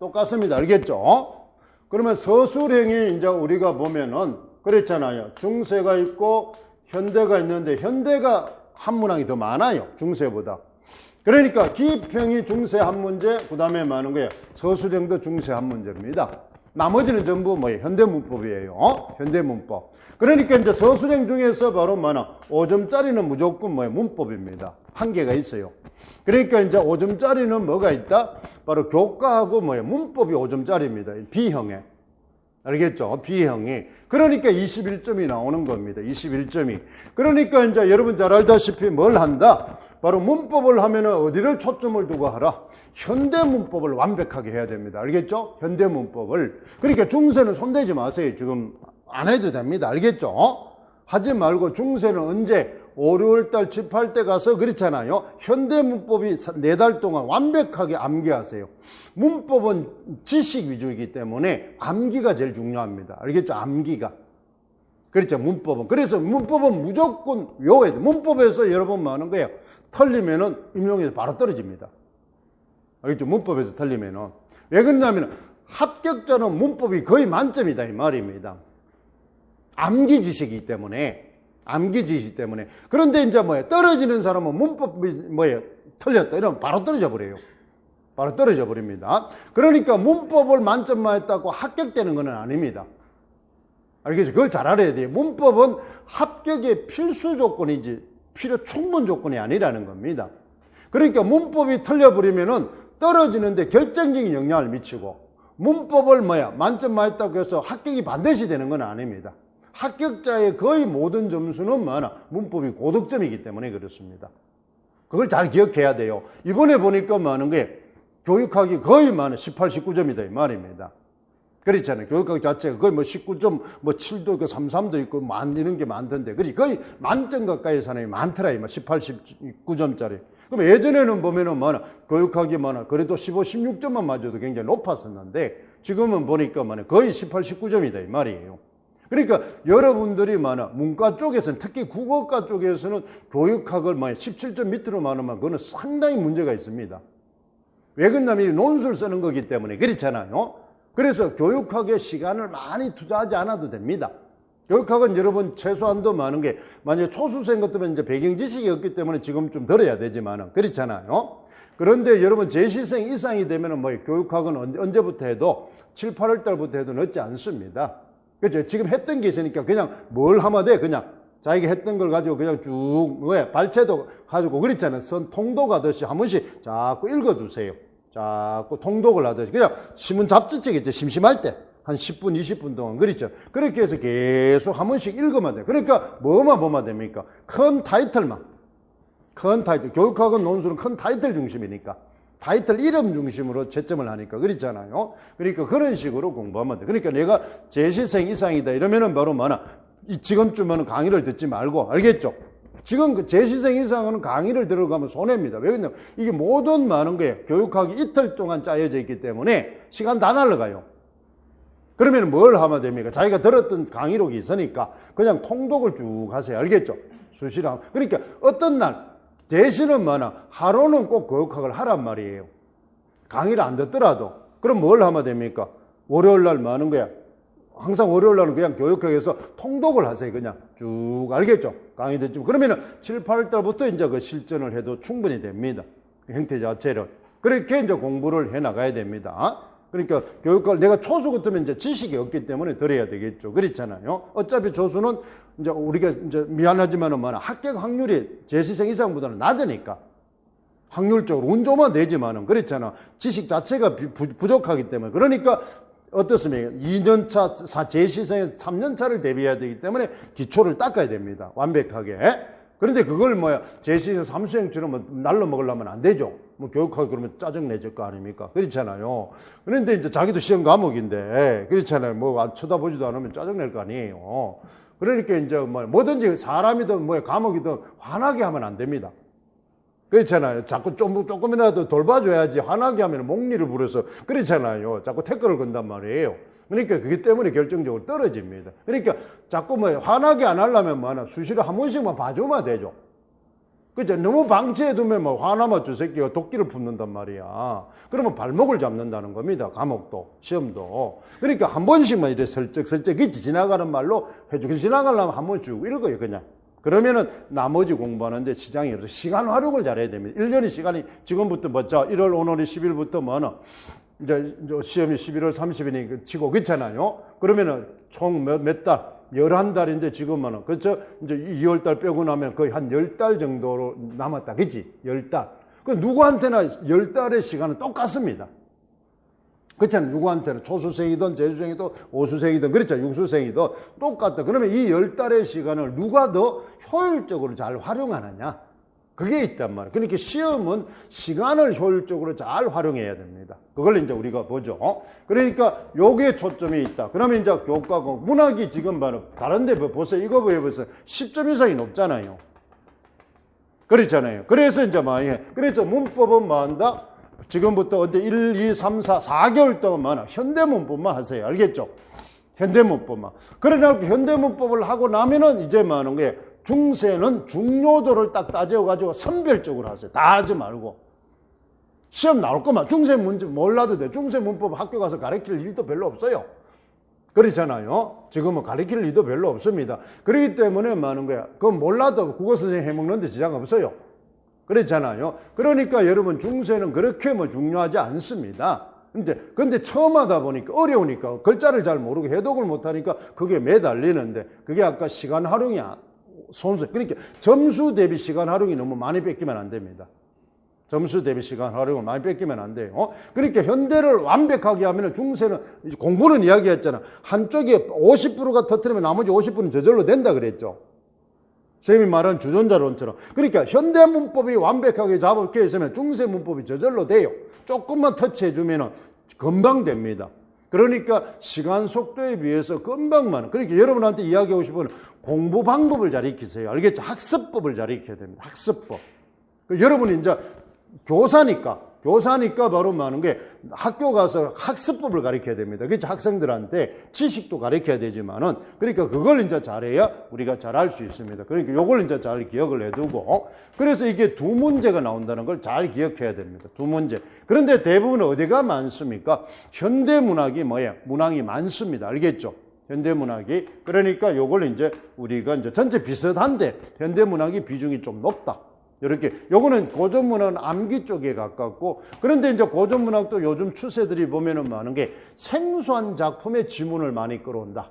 똑같습니다. 알겠죠? 그러면 서술형이 이제 우리가 보면은 그랬잖아요. 중세가 있고 현대가 있는데 현대가 한 문항이 더 많아요. 중세보다. 그러니까 기평이 중세 한 문제, 그 다음에 뭐 하는 거예요? 서술형도 중세 한 문제입니다. 나머지는 전부 뭐예요? 현대문법이에요. 현대문법. 그러니까 이제 서술형 중에서 바로 뭐나 5점짜리는 무조건 뭐예요? 문법입니다. 한계가 있어요. 그러니까 이제 5점짜리는 뭐가 있다? 바로 교과하고 뭐예요? 문법이 5점짜리입니다. B형에. 알겠죠? B형이. 그러니까 21점이 나오는 겁니다. 21점이. 그러니까 이제 여러분 잘 알다시피 뭘 한다? 바로 문법을 하면은 어디를 초점을 두고 하라? 현대문법을 완벽하게 해야 됩니다. 알겠죠? 현대문법을. 그러니까 중세는 손대지 마세요. 지금 안 해도 됩니다. 알겠죠? 하지 말고 중세는 언제 5, 6월달 집할 때 가서 그렇잖아요. 현대문법이 4달 동안 완벽하게 암기하세요. 문법은 지식 위주이기 때문에 암기가 제일 중요합니다. 알겠죠? 암기가. 그렇죠? 문법은. 그래서 문법은 무조건 외워야 돼. 문법에서 여러분 뭐 하는 거예요? 틀리면은 임용에서 바로 떨어집니다. 알겠죠? 문법에서 틀리면은. 왜 그러냐면 합격자는 문법이 거의 만점이다 이 말입니다. 암기 지식이기 때문에. 암기 지식 때문에. 그런데 이제 뭐예요? 떨어지는 사람은 문법이 뭐예요? 틀렸다. 이러면 바로 떨어져 버려요. 바로 떨어져 버립니다. 그러니까 문법을 만점만 했다고 합격되는 건 아닙니다. 알겠죠? 그걸 잘 알아야 돼요. 문법은 합격의 필수 조건이지 필요 충분 조건이 아니라는 겁니다. 그러니까 문법이 틀려버리면은 떨어지는데 결정적인 영향을 미치고 문법을 만점만 했다고 해서 합격이 반드시 되는 건 아닙니다. 합격자의 거의 모든 점수는 문법이 고득점이기 때문에 그렇습니다. 그걸 잘 기억해야 돼요. 이번에 보니까 많은 게 교육학이 거의 18, 19점이다 이 말입니다. 그렇잖아요. 교육학 자체가 거의 19점, 7도 있고 33도 있고 이런 게 많던데. 거의 만점 가까이 사람이 많더라, 18, 19점짜리. 그럼 예전에는 보면은 교육학이 그래도 15, 16점만 맞아도 굉장히 높았었는데 지금은 보니까 거의 18, 19점이다 이 말이에요. 그러니까 여러분들이 문과 쪽에서는 특히 국어과 쪽에서는 교육학을 17점 밑으로 많으면 그거는 상당히 문제가 있습니다. 왜 그러냐면 논술 쓰는 거기 때문에 그렇잖아요. 그래서 교육학에 시간을 많이 투자하지 않아도 됩니다. 교육학은 여러분 최소한도 많은 게 만약에 초수생 같으면 이제 배경 지식이 없기 때문에 지금 좀 들어야 되지만은 그렇잖아요. 그런데 여러분 재시생 이상이 되면은 교육학은 언제부터 해도 7, 8월 달부터 해도 늦지 않습니다. 그렇죠? 지금 했던 게 있으니까 그냥 뭘 하면 돼? 그냥 자기가 했던 걸 가지고 그냥 쭉 발췌도 가지고 그랬잖아요. 선 통독하듯이 한 번씩 자꾸 읽어두세요. 자꾸 통독을 하듯이 그냥 신문 잡지책 있죠. 심심할 때 한 10분, 20분 동안 그렇죠. 그렇게 해서 계속 한 번씩 읽으면 돼요. 그러니까 뭐만 보면 됩니까? 큰 타이틀만. 큰 타이틀. 교육학은 논술은 큰 타이틀 중심이니까. 타이틀 이름 중심으로 채점을 하니까 그렇잖아요. 그러니까 그런 식으로 공부하면 돼. 그러니까 내가 재시생 이상이다 이러면은 바로 지금쯤은 강의를 듣지 말고 알겠죠? 지금 그 재시생 이상은 강의를 들어가면 손해입니다. 왜 그러냐면 이게 모든 많은 거예요. 교육학이 이틀 동안 짜여져 있기 때문에 시간 다 날라가요. 그러면 뭘 하면 됩니까? 자기가 들었던 강의록이 있으니까 그냥 통독을 쭉 하세요. 알겠죠? 수시랑. 그러니까 어떤 날 대신은 하루는 꼭 교육학을 하란 말이에요. 강의를 안 듣더라도. 그럼 뭘 하면 됩니까? 월요일 날 많은 거야. 항상 월요일 날은 그냥 교육학에서 통독을 하세요. 그냥 쭉. 알겠죠? 강의 듣지. 그러면은 7, 8월 달부터 이제 그 실전을 해도 충분히 됩니다. 그 형태 자체를. 그렇게 이제 공부를 해 나가야 됩니다. 그러니까 교육학을 내가 초수 같으면 이제 지식이 없기 때문에 들어야 되겠죠. 그렇잖아요. 어차피 초수는 이제 우리가 이제 미안하지만은 합격 확률이 재시생 이상보다는 낮으니까 확률적으로 운 좋으면 되지만은 그렇잖아. 지식 자체가 부족하기 때문에 그러니까 어떻습니까? 2년차 재시생에 3년차를 대비해야 되기 때문에 기초를 닦아야 됩니다. 완벽하게. 그런데 그걸 재시생 3수행처럼 날로 먹으려면 안 되죠. 교육하기 그러면 짜증내질 거 아닙니까? 그렇잖아요. 그런데 이제 자기도 시험 과목인데, 그렇잖아요. 쳐다보지도 않으면 짜증낼 거 아니에요. 그러니까 이제 뭐든지 사람이든 과목이든 화나게 하면 안 됩니다. 그렇잖아요. 자꾸 조금이라도 돌봐줘야지 화나게 하면 목리를 부려서 그렇잖아요. 자꾸 태클을 건단 말이에요. 그러니까 그것 때문에 결정적으로 떨어집니다. 그러니까 자꾸 화나게 안 하려면 수시로 한 번씩만 봐주면 되죠. 그죠? 너무 방치해두면 화나면 저 새끼가 도끼를 품는단 말이야. 그러면 발목을 잡는다는 겁니다. 과목도, 시험도. 그러니까 한 번씩만 이렇게 슬쩍 있지 지나가는 말로 해주고 지나가려면 한 번 쭉 읽어요, 그냥. 그러면은 나머지 공부하는데 지장이 없어요. 시간 활용을 잘해야 됩니다. 1년의 시간이 지금부터 뭐죠? 1월 오늘이 10일부터 뭐는 이제 시험이 11월 30일이니까 치고 그렇잖아요. 그러면은 총 몇 달? 11달인데 지금은 그렇죠? 이제 2월달 빼고 나면 거의 한 10달 정도로 남았다. 그치? 10달. 그 누구한테나 10달의 시간은 똑같습니다. 그렇잖아요. 누구한테는 초수생이든 재수생이든 오수생이든 그렇죠. 육수생이든 똑같다. 그러면 이 10달의 시간을 누가 더 효율적으로 잘 활용하느냐. 그게 있단 말이에요. 그러니까 시험은 시간을 효율적으로 잘 활용해야 됩니다. 그걸 이제 우리가 보죠. 그러니까 요게 초점이 있다. 그러면 이제 교과공, 문학이 지금 바로 다른데 보세요. 이거 보세요. 10점 이상이 높잖아요. 그렇잖아요. 그래서 이제 그래서 문법은 뭐 한다? 지금부터 어디 1, 2, 3, 4, 4개월 동안 현대문법만 하세요. 알겠죠? 현대문법만. 그러나 현대문법을 하고 나면은 이제 뭐 하는 거예요? 중세는 중요도를 딱 따져가지고 선별적으로 하세요. 다 하지 말고. 시험 나올 거면 중세 문제 몰라도 돼. 중세 문법 학교 가서 가르칠 일도 별로 없어요. 그렇잖아요. 지금은 가르칠 일도 별로 없습니다. 그렇기 때문에 뭐 하는 거야? 그건 몰라도 국어 선생님 해먹는데 지장 없어요. 그렇잖아요. 그러니까 여러분 중세는 그렇게 뭐 중요하지 않습니다. 근데 처음 하다 보니까 어려우니까 글자를 잘 모르고 해독을 못하니까 그게 매달리는데 그게 아까 시간 활용이야. 손수. 그러니까 점수 대비 시간 활용이 너무 많이 뺏기면 안 됩니다. 점수 대비 시간 활용을 많이 뺏기면 안 돼요. 그러니까 현대를 완벽하게 하면 중세는 공부는 이야기했잖아. 한쪽에 50%가 터뜨리면 나머지 50%는 저절로 된다 그랬죠. 선생님이 말한 주전자론처럼. 그러니까 현대 문법이 완벽하게 잡혀 있으면 중세 문법이 저절로 돼요. 조금만 터치해주면 금방 됩니다. 그러니까 시간 속도에 비해서 금방만. 그러니까 여러분한테 이야기하고 싶은 공부 방법을 잘 익히세요. 알겠죠? 학습법을 잘 익혀야 됩니다. 학습법. 여러분이 이제 교사니까 바로 뭐 하는 게 학교 가서 학습법을 가르쳐야 됩니다. 그렇죠? 학생들한테 지식도 가르쳐야 되지만은 그러니까 그걸 이제 잘해야 우리가 잘할 수 있습니다. 그러니까 요걸 이제 잘 기억을 해두고 그래서 이게 두 문제가 나온다는 걸 잘 기억해야 됩니다. 두 문제. 그런데 대부분 어디가 많습니까? 현대문학이 뭐예요? 문항이 많습니다. 알겠죠? 현대문학이. 그러니까 요걸 이제 우리가 이제 전체 비슷한데 현대문학이 비중이 좀 높다. 이렇게 요거는 고전문학은 암기 쪽에 가깝고 그런데 이제 고전문학도 요즘 추세들이 보면은 많은 게 생소한 작품의 지문을 많이 끌어온다.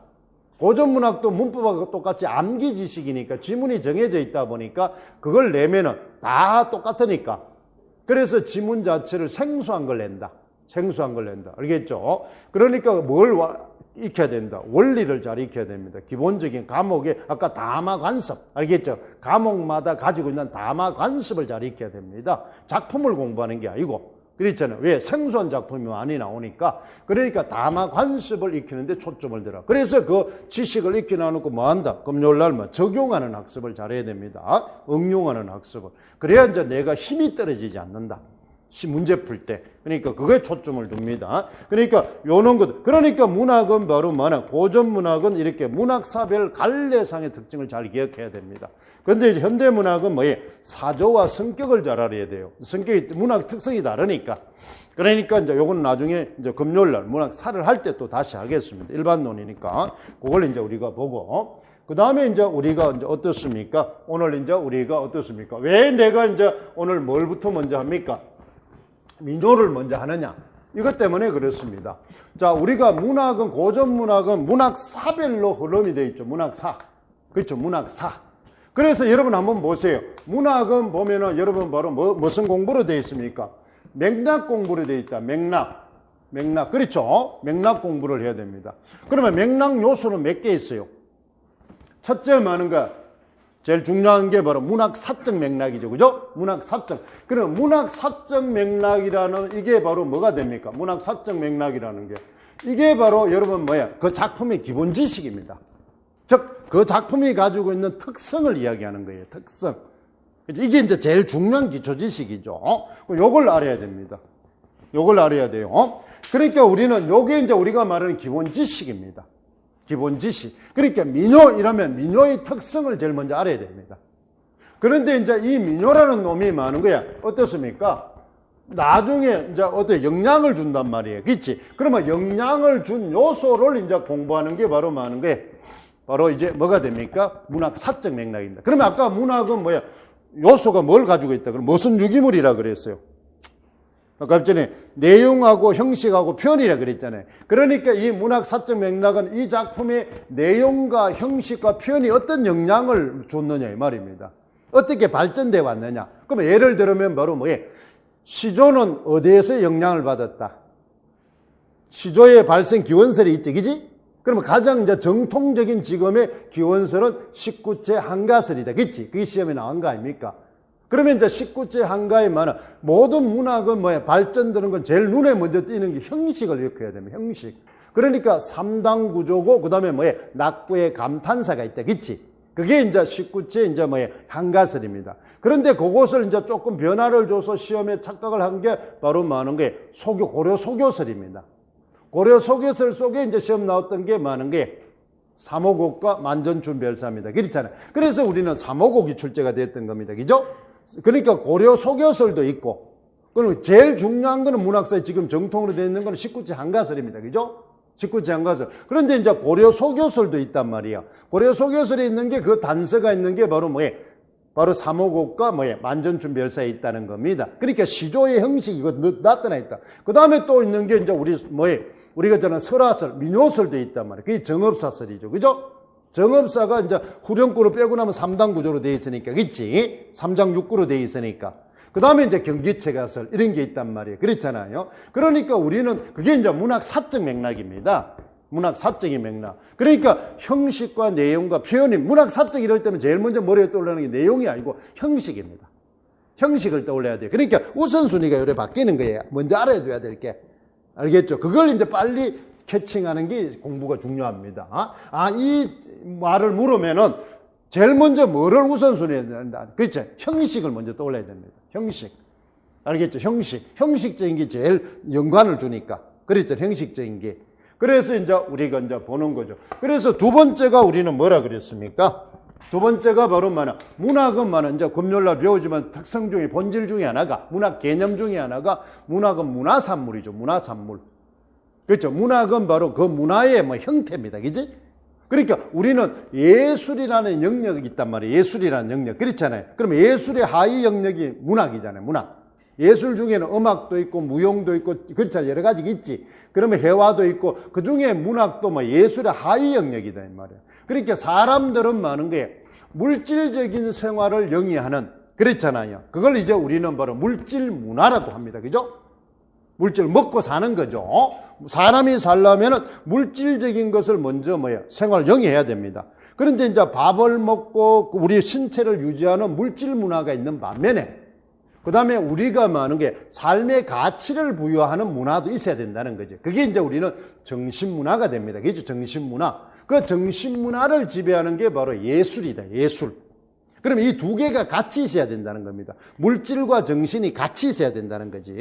고전문학도 문법하고 똑같이 암기 지식이니까 지문이 정해져 있다 보니까 그걸 내면은 다 똑같으니까 그래서 지문 자체를 생소한 걸 낸다. 생소한 걸 낸다. 알겠죠? 그러니까 뭘 익혀야 된다. 원리를 잘 익혀야 됩니다. 기본적인 과목에 아까 담화 관습 알겠죠? 과목마다 가지고 있는 담화 관습을 잘 익혀야 됩니다. 작품을 공부하는 게 아니고 그렇잖아요. 왜? 생소한 작품이 많이 나오니까 그러니까 담화 관습을 익히는데 초점을 들어. 그래서 그 지식을 익혀놔놓고 뭐 한다? 금요일날 뭐 적용하는 학습을 잘해야 됩니다. 응용하는 학습을. 그래야 이제 내가 힘이 떨어지지 않는다. 문제 풀 때. 그러니까 그거에 초점을 둡니다. 그러니까 요런 것. 그러니까 문학은 바로 뭐냐? 고전 문학은 이렇게 문학사별 갈래상의 특징을 잘 기억해야 됩니다. 그런데 이제 현대 문학은 뭐예요? 사조와 성격을 잘 알아야 돼요. 성격이 문학 특성이 다르니까. 그러니까 이제 요건 나중에 이제 금요일 날 문학사를 할 때 또 다시 하겠습니다. 일반론이니까. 그걸 이제 우리가 보고 그 다음에 이제 우리가 이제 어떻습니까? 오늘 이제 우리가 어떻습니까? 왜 내가 이제 오늘 뭘부터 먼저 합니까? 민요를 먼저 하느냐. 이것 때문에 그렇습니다. 자, 우리가 문학은, 고전 문학은 문학사별로 흐름이 되어 있죠. 문학사. 그렇죠. 문학사. 그래서 여러분 한번 보세요. 문학은 보면은 여러분 바로 무슨 공부로 되어 있습니까? 맥락 공부로 되어 있다. 맥락. 그렇죠. 맥락 공부를 해야 됩니다. 그러면 맥락 요소는 몇 개 있어요? 첫째 뭐하는가? 제일 중요한 게 바로 문학사적 맥락이죠. 그죠? 문학사적. 그럼 문학사적 맥락이라는 이게 바로 뭐가 됩니까? 문학사적 맥락이라는 게. 이게 바로 여러분 뭐야? 그 작품의 기본 지식입니다. 즉, 그 작품이 가지고 있는 특성을 이야기하는 거예요. 특성. 이게 이제 제일 중요한 기초 지식이죠. 요걸 알아야 됩니다. 요걸 알아야 돼요. 그러니까 우리는 요게 이제 우리가 말하는 기본 지식입니다. 기본 지식. 그러니까 민요 이라면 민요의 특성을 제일 먼저 알아야 됩니다. 그런데 이제 이 민요라는 놈이 많은 거야. 어떻습니까? 나중에 이제 어떤 영향을 준단 말이에요. 그렇지? 그러면 영향을 준 요소를 이제 공부하는 게 바로 많은 거예요. 바로 이제 뭐가 됩니까? 문학 사적 맥락입니다. 그러면 아까 문학은 뭐야? 요소가 뭘 가지고 있다? 그럼 무슨 유기물이라 그랬어요? 아까 전에 내용하고 형식하고 표현이라 그랬잖아요. 그러니까 이 문학 사적 맥락은 이 작품의 내용과 형식과 표현이 어떤 영향을 줬느냐 이 말입니다. 어떻게 발전돼 왔느냐. 그러면 예를 들면 바로 뭐예요? 시조는 어디에서 영향을 받았다? 시조의 발생 기원설이 있지, 그지? 그러면 가장 이제 정통적인 지금의 기원설은 19제 한가설이다, 그치? 그게 시험에 나온 거 아닙니까? 그러면 이제 19제 한가에 많은 모든 문학은 뭐야? 발전되는 건 제일 눈에 먼저 띄는 게 형식을 기억해야 됩니다, 형식. 그러니까 3단 구조고, 그 다음에 뭐야? 낙구의 감탄사가 있다, 그치? 그게 이제 19제 이제 뭐야? 한가설입니다. 그런데 그것을 이제 조금 변화를 줘서 시험에 착각을 한 게 바로 많은 게 고려 소교설입니다. 고려 소교설 속에 이제 시험 나왔던 게 많은 게 삼오곡과 만전춘별사입니다. 그렇잖아요. 그래서 우리는 삼오곡이 출제가 됐던 겁니다. 그죠? 그러니까 고려 소교설도 있고, 그리고 제일 중요한 거는 문학사에 지금 정통으로 되어 있는 거는 19제 한가설입니다. 그죠? 19제 한가설. 그런데 이제 고려 소교설도 있단 말이야. 고려 소교설에 있는 게 그 단서가 있는 게 바로 뭐예요? 바로 삼오곡과 뭐예요? 만전춘별사에 있다는 겁니다. 그러니까 시조의 형식이 이거 나타나 있다. 그 다음에 또 있는 게 이제 우리 뭐예요? 우리가 저는 설화설, 민요설도 있단 말이에요. 그게 정업사설이죠. 그죠? 정업사가 이제 후렴구를 빼고 나면 3단 구조로 되어 있으니까, 그치? 3장 6구로 되어 있으니까. 그 다음에 이제 경기체가설, 이런 게 있단 말이에요. 그렇잖아요. 그러니까 우리는 그게 이제 문학 사적 맥락입니다. 문학 사적인 맥락. 그러니까 형식과 내용과 표현이 문학 사적 이럴 때면 제일 먼저 머리에 떠오르는 게 내용이 아니고 형식입니다. 형식을 떠올려야 돼요. 그러니까 우선순위가 요래 바뀌는 거예요. 먼저 알아둬야 될 게. 알겠죠? 그걸 이제 빨리 캐칭하는 게 공부가 중요합니다. 이 말을 물으면은 제일 먼저 뭐를 우선순위해야 된다. 그렇죠? 형식을 먼저 떠올려야 됩니다. 형식. 알겠죠? 형식. 형식적인 게 제일 연관을 주니까. 그렇죠? 형식적인 게. 그래서 이제 우리가 이제 보는 거죠. 그래서 두 번째가 우리는 뭐라 그랬습니까? 두 번째가 바로 문학은 이제 금요일날 배우지만 특성 중에 본질 중에 하나가, 문학 개념 중에 하나가 문학은 문화산물이죠. 문화산물. 그렇죠? 문학은 바로 그 문화의 형태입니다. 그지? 그러니까 우리는 예술이라는 영역이 있단 말이에요. 예술이라는 영역. 그렇잖아요. 그러면 예술의 하위 영역이 문학이잖아요. 문학. 예술 중에는 음악도 있고 무용도 있고 그렇죠. 여러 가지가 있지. 그러면 회화도 있고 그 중에 문학도 예술의 하위 영역이다 이 말이에요. 그러니까 사람들은 많은 게 물질적인 생활을 영위하는 그렇잖아요. 그걸 이제 우리는 바로 물질 문화라고 합니다. 그죠? 물질 먹고 사는 거죠. 사람이 살려면 물질적인 것을 먼저 생활 영위해야 됩니다. 그런데 이제 밥을 먹고 우리 신체를 유지하는 물질 문화가 있는 반면에 그 다음에 우리가 많은 게 삶의 가치를 부여하는 문화도 있어야 된다는 거죠. 그게 이제 우리는 정신문화가 됩니다. 그죠? 정신문화. 그 정신문화를 지배하는 게 바로 예술이다. 예술. 그러면 이 두 개가 같이 있어야 된다는 겁니다. 물질과 정신이 같이 있어야 된다는 거지.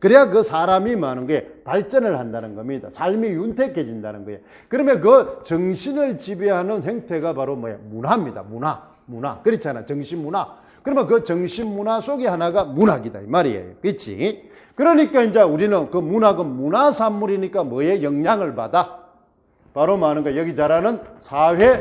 그래야 그 사람이 많은 게 발전을 한다는 겁니다. 삶이 윤택해진다는 거예요. 그러면 그 정신을 지배하는 행태가 바로 문화입니다. 문화. 그렇잖아. 정신문화. 그러면 그 정신문화 속에 하나가 문학이다. 이 말이에요. 그렇지? 그러니까 이제 우리는 그 문학은 문화산물이니까 뭐에 영향을 받아? 바로 많은 거 여기 잘하는 사회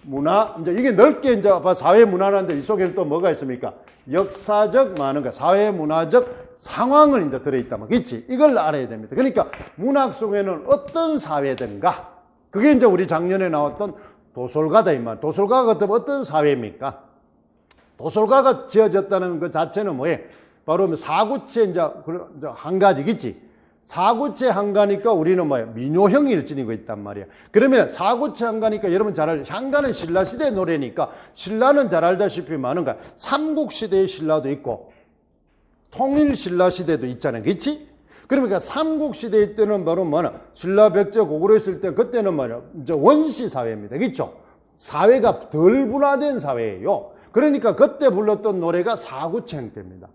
문화. 이제 이게 넓게 이제 사회 문화라는데 이 속에는 또 뭐가 있습니까? 역사적 많은 거, 사회 문화적 상황을 이제 들어있다. 그렇지? 이걸 알아야 됩니다. 그러니까 문학 속에는 어떤 사회든가, 그게 이제 우리 작년에 나왔던 도솔가다 이 말. 도솔가가 어떤 사회입니까? 도솔가가 지어졌다는 그 자체는 바로 사구체 이제 한 가지겠지. 사구체 한가니까 우리는 민요형을 지니고 있단 말이야. 그러면 사구체 한가니까 여러분 잘 알죠. 한가는 신라시대 노래니까 신라는 잘 알다시피 많은가. 삼국시대의 신라도 있고 통일신라시대도 있잖아요. 그렇지? 그러니까 삼국시대 때는 바로 신라 백제 고구려 있을 때 그때는 이제 원시사회입니다. 그렇죠? 사회가 덜 분화된 사회예요. 그러니까 그때 불렀던 노래가 사구체 형태입니다.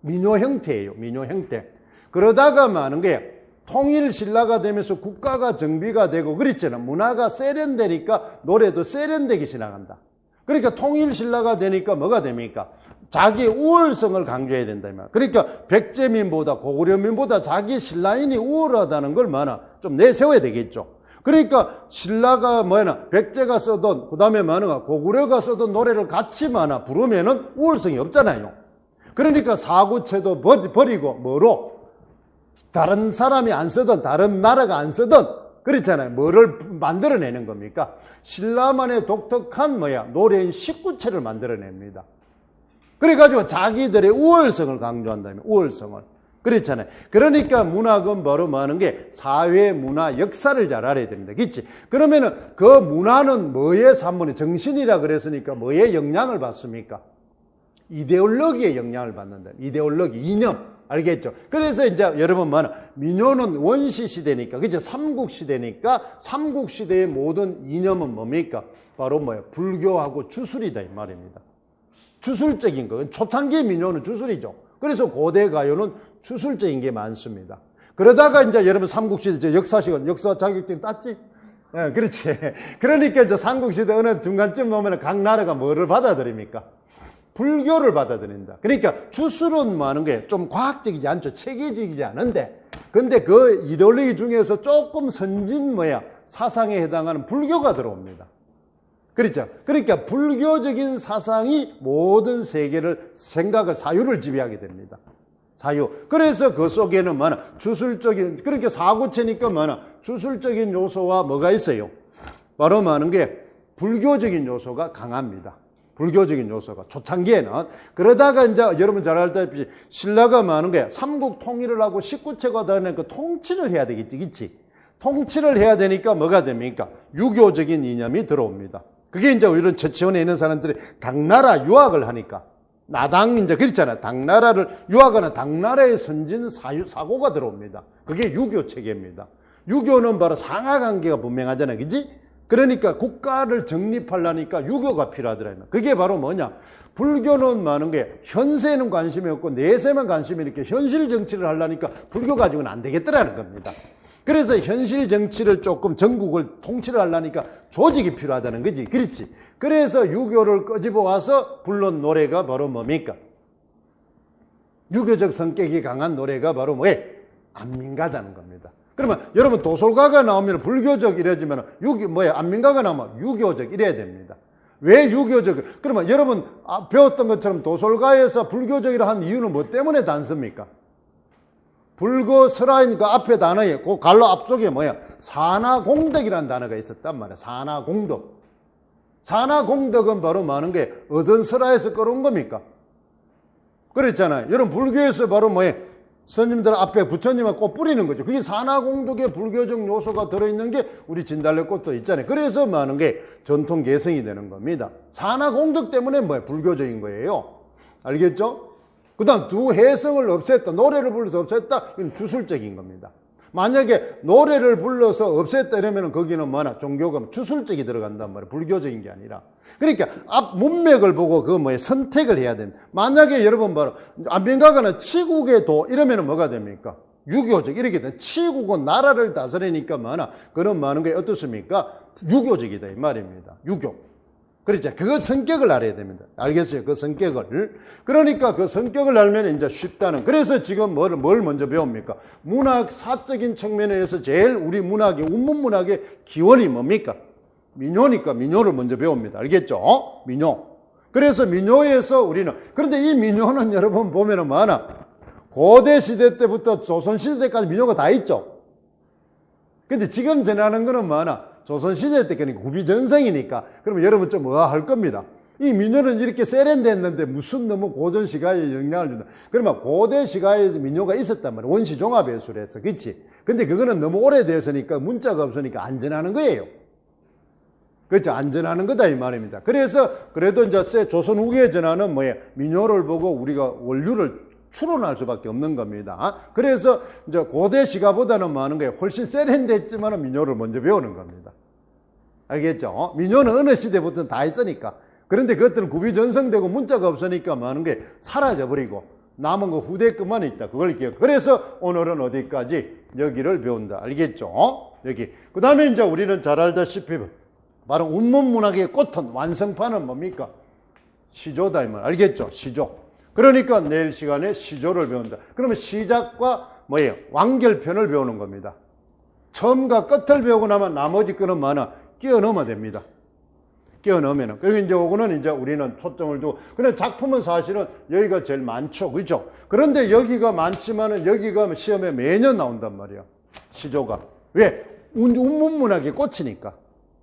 민요 형태예요. 민요 형태. 그러다가 많은 게 통일신라가 되면서 국가가 정비가 되고 그랬잖아. 문화가 세련되니까 노래도 세련되기 시작한다. 그러니까 통일신라가 되니까 뭐가 됩니까? 자기 우월성을 강조해야 된다. 그러니까 백제민보다 고구려민보다 자기 신라인이 우월하다는 걸 좀 내세워야 되겠죠. 그러니까 신라가 뭐냐 백제가 써던 그다음에 뭐냐 고구려가 써던 노래를 같이 뭐냐 부르면은 우월성이 없잖아요. 그러니까 사구체도 버리고 뭐로 다른 사람이 안 쓰던 다른 나라가 안 쓰던 그렇잖아요. 뭐를 만들어내는 겁니까? 신라만의 독특한 노래인 십구체를 만들어냅니다. 그래가지고 자기들의 우월성을 강조한다면 우월성을. 그렇잖아요. 그러니까 문학은 바로 뭐 하는 게 사회, 문화, 역사를 잘 알아야 됩니다. 그렇지? 그러면은 그 문화는 뭐의 산물이 정신이라 그랬으니까 뭐의 영향을 받습니까? 이데올로기의 영향을 받는다. 이데올로기, 이념. 알겠죠? 그래서 이제 여러분 민요는 원시 시대니까, 그죠? 삼국 시대니까 삼국 시대의 모든 이념은 뭡니까? 바로 불교하고 주술이다 이 말입니다. 주술적인 거. 초창기 민요는 주술이죠. 그래서 고대 가요는 주술적인 게 많습니다. 그러다가 이제 여러분 삼국시대 역사식은 역사 자격증 땄지? 네, 그렇지. 그러니까 이제 삼국시대 어느 중간쯤 오면 각 나라가 뭐를 받아들입니까? 불교를 받아들인다. 그러니까 주술은 뭐 하는 게 좀 과학적이지 않죠. 체계적이지 않은데. 근데 그 이데올로기 중에서 조금 선진 사상에 해당하는 불교가 들어옵니다. 그렇죠. 그러니까 불교적인 사상이 모든 세계를 생각을 사유를 지배하게 됩니다. 사유. 그래서 그 속에는 주술적인 그러니까 사구체니까 주술적인 요소와 뭐가 있어요? 바로 하는 게 불교적인 요소가 강합니다. 불교적인 요소가 초창기에는. 그러다가 이제 여러분 잘 알다시피 신라가 하는 게 삼국 통일을 하고 십구체가 되는 그 통치를 해야 되겠지, 그치? 통치를 해야 되니까 뭐가 됩니까? 유교적인 이념이 들어옵니다. 그게 이제 이런 처치원에 있는 사람들이 당나라 유학을 하니까 나당 이제 그렇잖아요. 당나라를 유학하는 당나라의 선진 사고가 들어옵니다. 그게 유교 체계입니다. 유교는 바로 상하관계가 분명하잖아요, 그지? 그러니까 국가를 정립하려니까 유교가 필요하더라고요. 그게 바로 뭐냐? 불교는 많은 게 현세에는 관심이 없고 내세만 관심이 있게 현실 정치를 하려니까 불교 가지고는 안 되겠더라는 겁니다. 그래서 현실 정치를 조금 전국을 통치를 하려니까 조직이 필요하다는 거지. 그렇지? 그래서 유교를 끄집어 와서 불른 노래가 바로 뭡니까? 유교적 성격이 강한 노래가 바로 안민가다는 겁니다. 그러면 여러분 도솔가가 나오면 불교적 이래지면 안민가가 나오면 유교적 이래야 됩니다. 왜 유교적? 그러면 여러분 배웠던 것처럼 도솔가에서 불교적이라 한 이유는 뭐 때문에 단습니까? 불교설화이니까 앞에 단어에 그 갈로 앞쪽에 산하공덕이라는 단어가 있었단 말이야. 산하공덕. 산하공덕은 바로 뭐하는 게 어떤 설화에서 끌어온 겁니까? 그랬잖아요. 여러분 불교에서 바로 스님들 앞에 부처님을 꽃 뿌리는 거죠. 그게 산하공덕의 불교적 요소가 들어있는 게 우리 진달래꽃도 있잖아요. 그래서 뭐하는 게 전통 개성이 되는 겁니다. 산하공덕 때문에 불교적인 거예요. 알겠죠? 그 다음 두 해성을 없앴다. 노래를 불러서 없앴다. 이건 주술적인 겁니다. 만약에 노래를 불러서 없앴다 이러면 거기는 종교가 주술적이 들어간단 말이에요. 불교적인 게 아니라. 그러니까 앞 문맥을 보고 선택을 해야 됩니다. 만약에 여러분 바로 안민가가는 치국의 도 이러면 뭐가 됩니까? 유교적 이렇게 돼. 치국은 나라를 다스리니까 그런 많은 게 어떻습니까? 유교적이다 이 말입니다. 유교. 그렇죠. 그걸 성격을 알아야 됩니다. 알겠어요? 그 성격을. 그러니까 그 성격을 알면 이제 쉽다는. 그래서 지금 뭘 먼저 배웁니까? 문학 사적인 측면에서 제일 우리 문학의, 운문문학의 기원이 뭡니까? 민요니까 민요를 먼저 배웁니다. 알겠죠? 민요. 그래서 민요에서 우리는, 그런데 이 민요는 여러분 보면은 고대 시대 때부터 조선 시대 때까지 민요가 다 있죠? 근데 지금 전하는 거는 조선시대 때 그러니까 구비전성이니까 그러면 여러분 좀 할 겁니다. 이 민요는 이렇게 세련됐는데 무슨 너무 고전 시가에 영향을 준다. 그러면 고대 시가에서 민요가 있었단 말이에요. 원시종합예술에서. 그렇지? 근데 그거는 너무 오래됐으니까 문자가 없으니까 안전하는 거예요. 그렇죠? 안전하는 거다 이 말입니다. 그래서 그래도 이제 조선 후기에 전하는 민요를 보고 우리가 원류를 추론할 수밖에 없는 겁니다. 그래서 이제 고대 시가보다는 많은 게 훨씬 세련됐지만 민요를 먼저 배우는 겁니다. 알겠죠? 민요는 어느 시대부터는 다 있으니까. 그런데 그것들은 구비전성되고 문자가 없으니까 많은 게 사라져버리고 남은 거 후대 것만 있다. 그걸 기억. 그래서 오늘은 어디까지? 여기를 배운다. 알겠죠? 여기. 그 다음에 이제 우리는 잘 알다시피 바로 운문문학의 꽃은 완성판은 뭡니까? 시조다 이 말. 알겠죠? 시조. 그러니까 내일 시간에 시조를 배운다. 그러면 시작과 완결편을 배우는 겁니다. 처음과 끝을 배우고 나면 나머지 거는 뭐나 끼워 넣으면 됩니다. 끼워 넣으면은. 그리고 이제 요거는 이제 우리는 초점을 두고, 근데 작품은 사실은 여기가 제일 많죠. 그죠? 그런데 여기가 많지만은 여기가 시험에 매년 나온단 말이야. 시조가. 왜? 운문문학에 꽂히니까.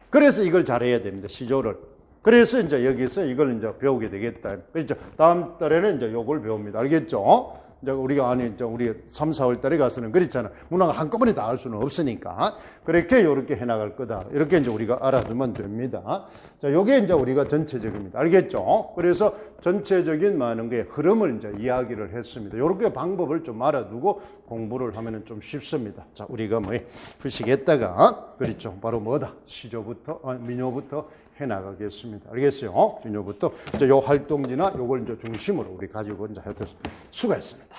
그래서 이걸 잘해야 됩니다. 시조를. 그래서 이제 여기서 이걸 이제 배우게 되겠다. 그렇죠? 다음 달에는 이제 요걸 배웁니다. 알겠죠? 이제 우리가 이제 우리 3, 4월 달에 가서는 그렇잖아. 문학을 한꺼번에 다 할 수는 없으니까. 그렇게 요렇게 해 나갈 거다. 이렇게 이제 우리가 알아두면 됩니다. 자, 요게 이제 우리가 전체적입니다. 알겠죠? 그래서 전체적인 많은 게 흐름을 이제 이야기를 했습니다. 요렇게 방법을 좀 알아두고 공부를 하면은 좀 쉽습니다. 자, 우리가 뭐 푸시겠다가 그렇죠. 바로 뭐다? 시조부터, 민요부터 해 나가겠습니다. 알겠어요? 민요부터 이제 요 활동지나 요걸 이제 중심으로 우리 가지고 이제 하여튼 수고했습니다.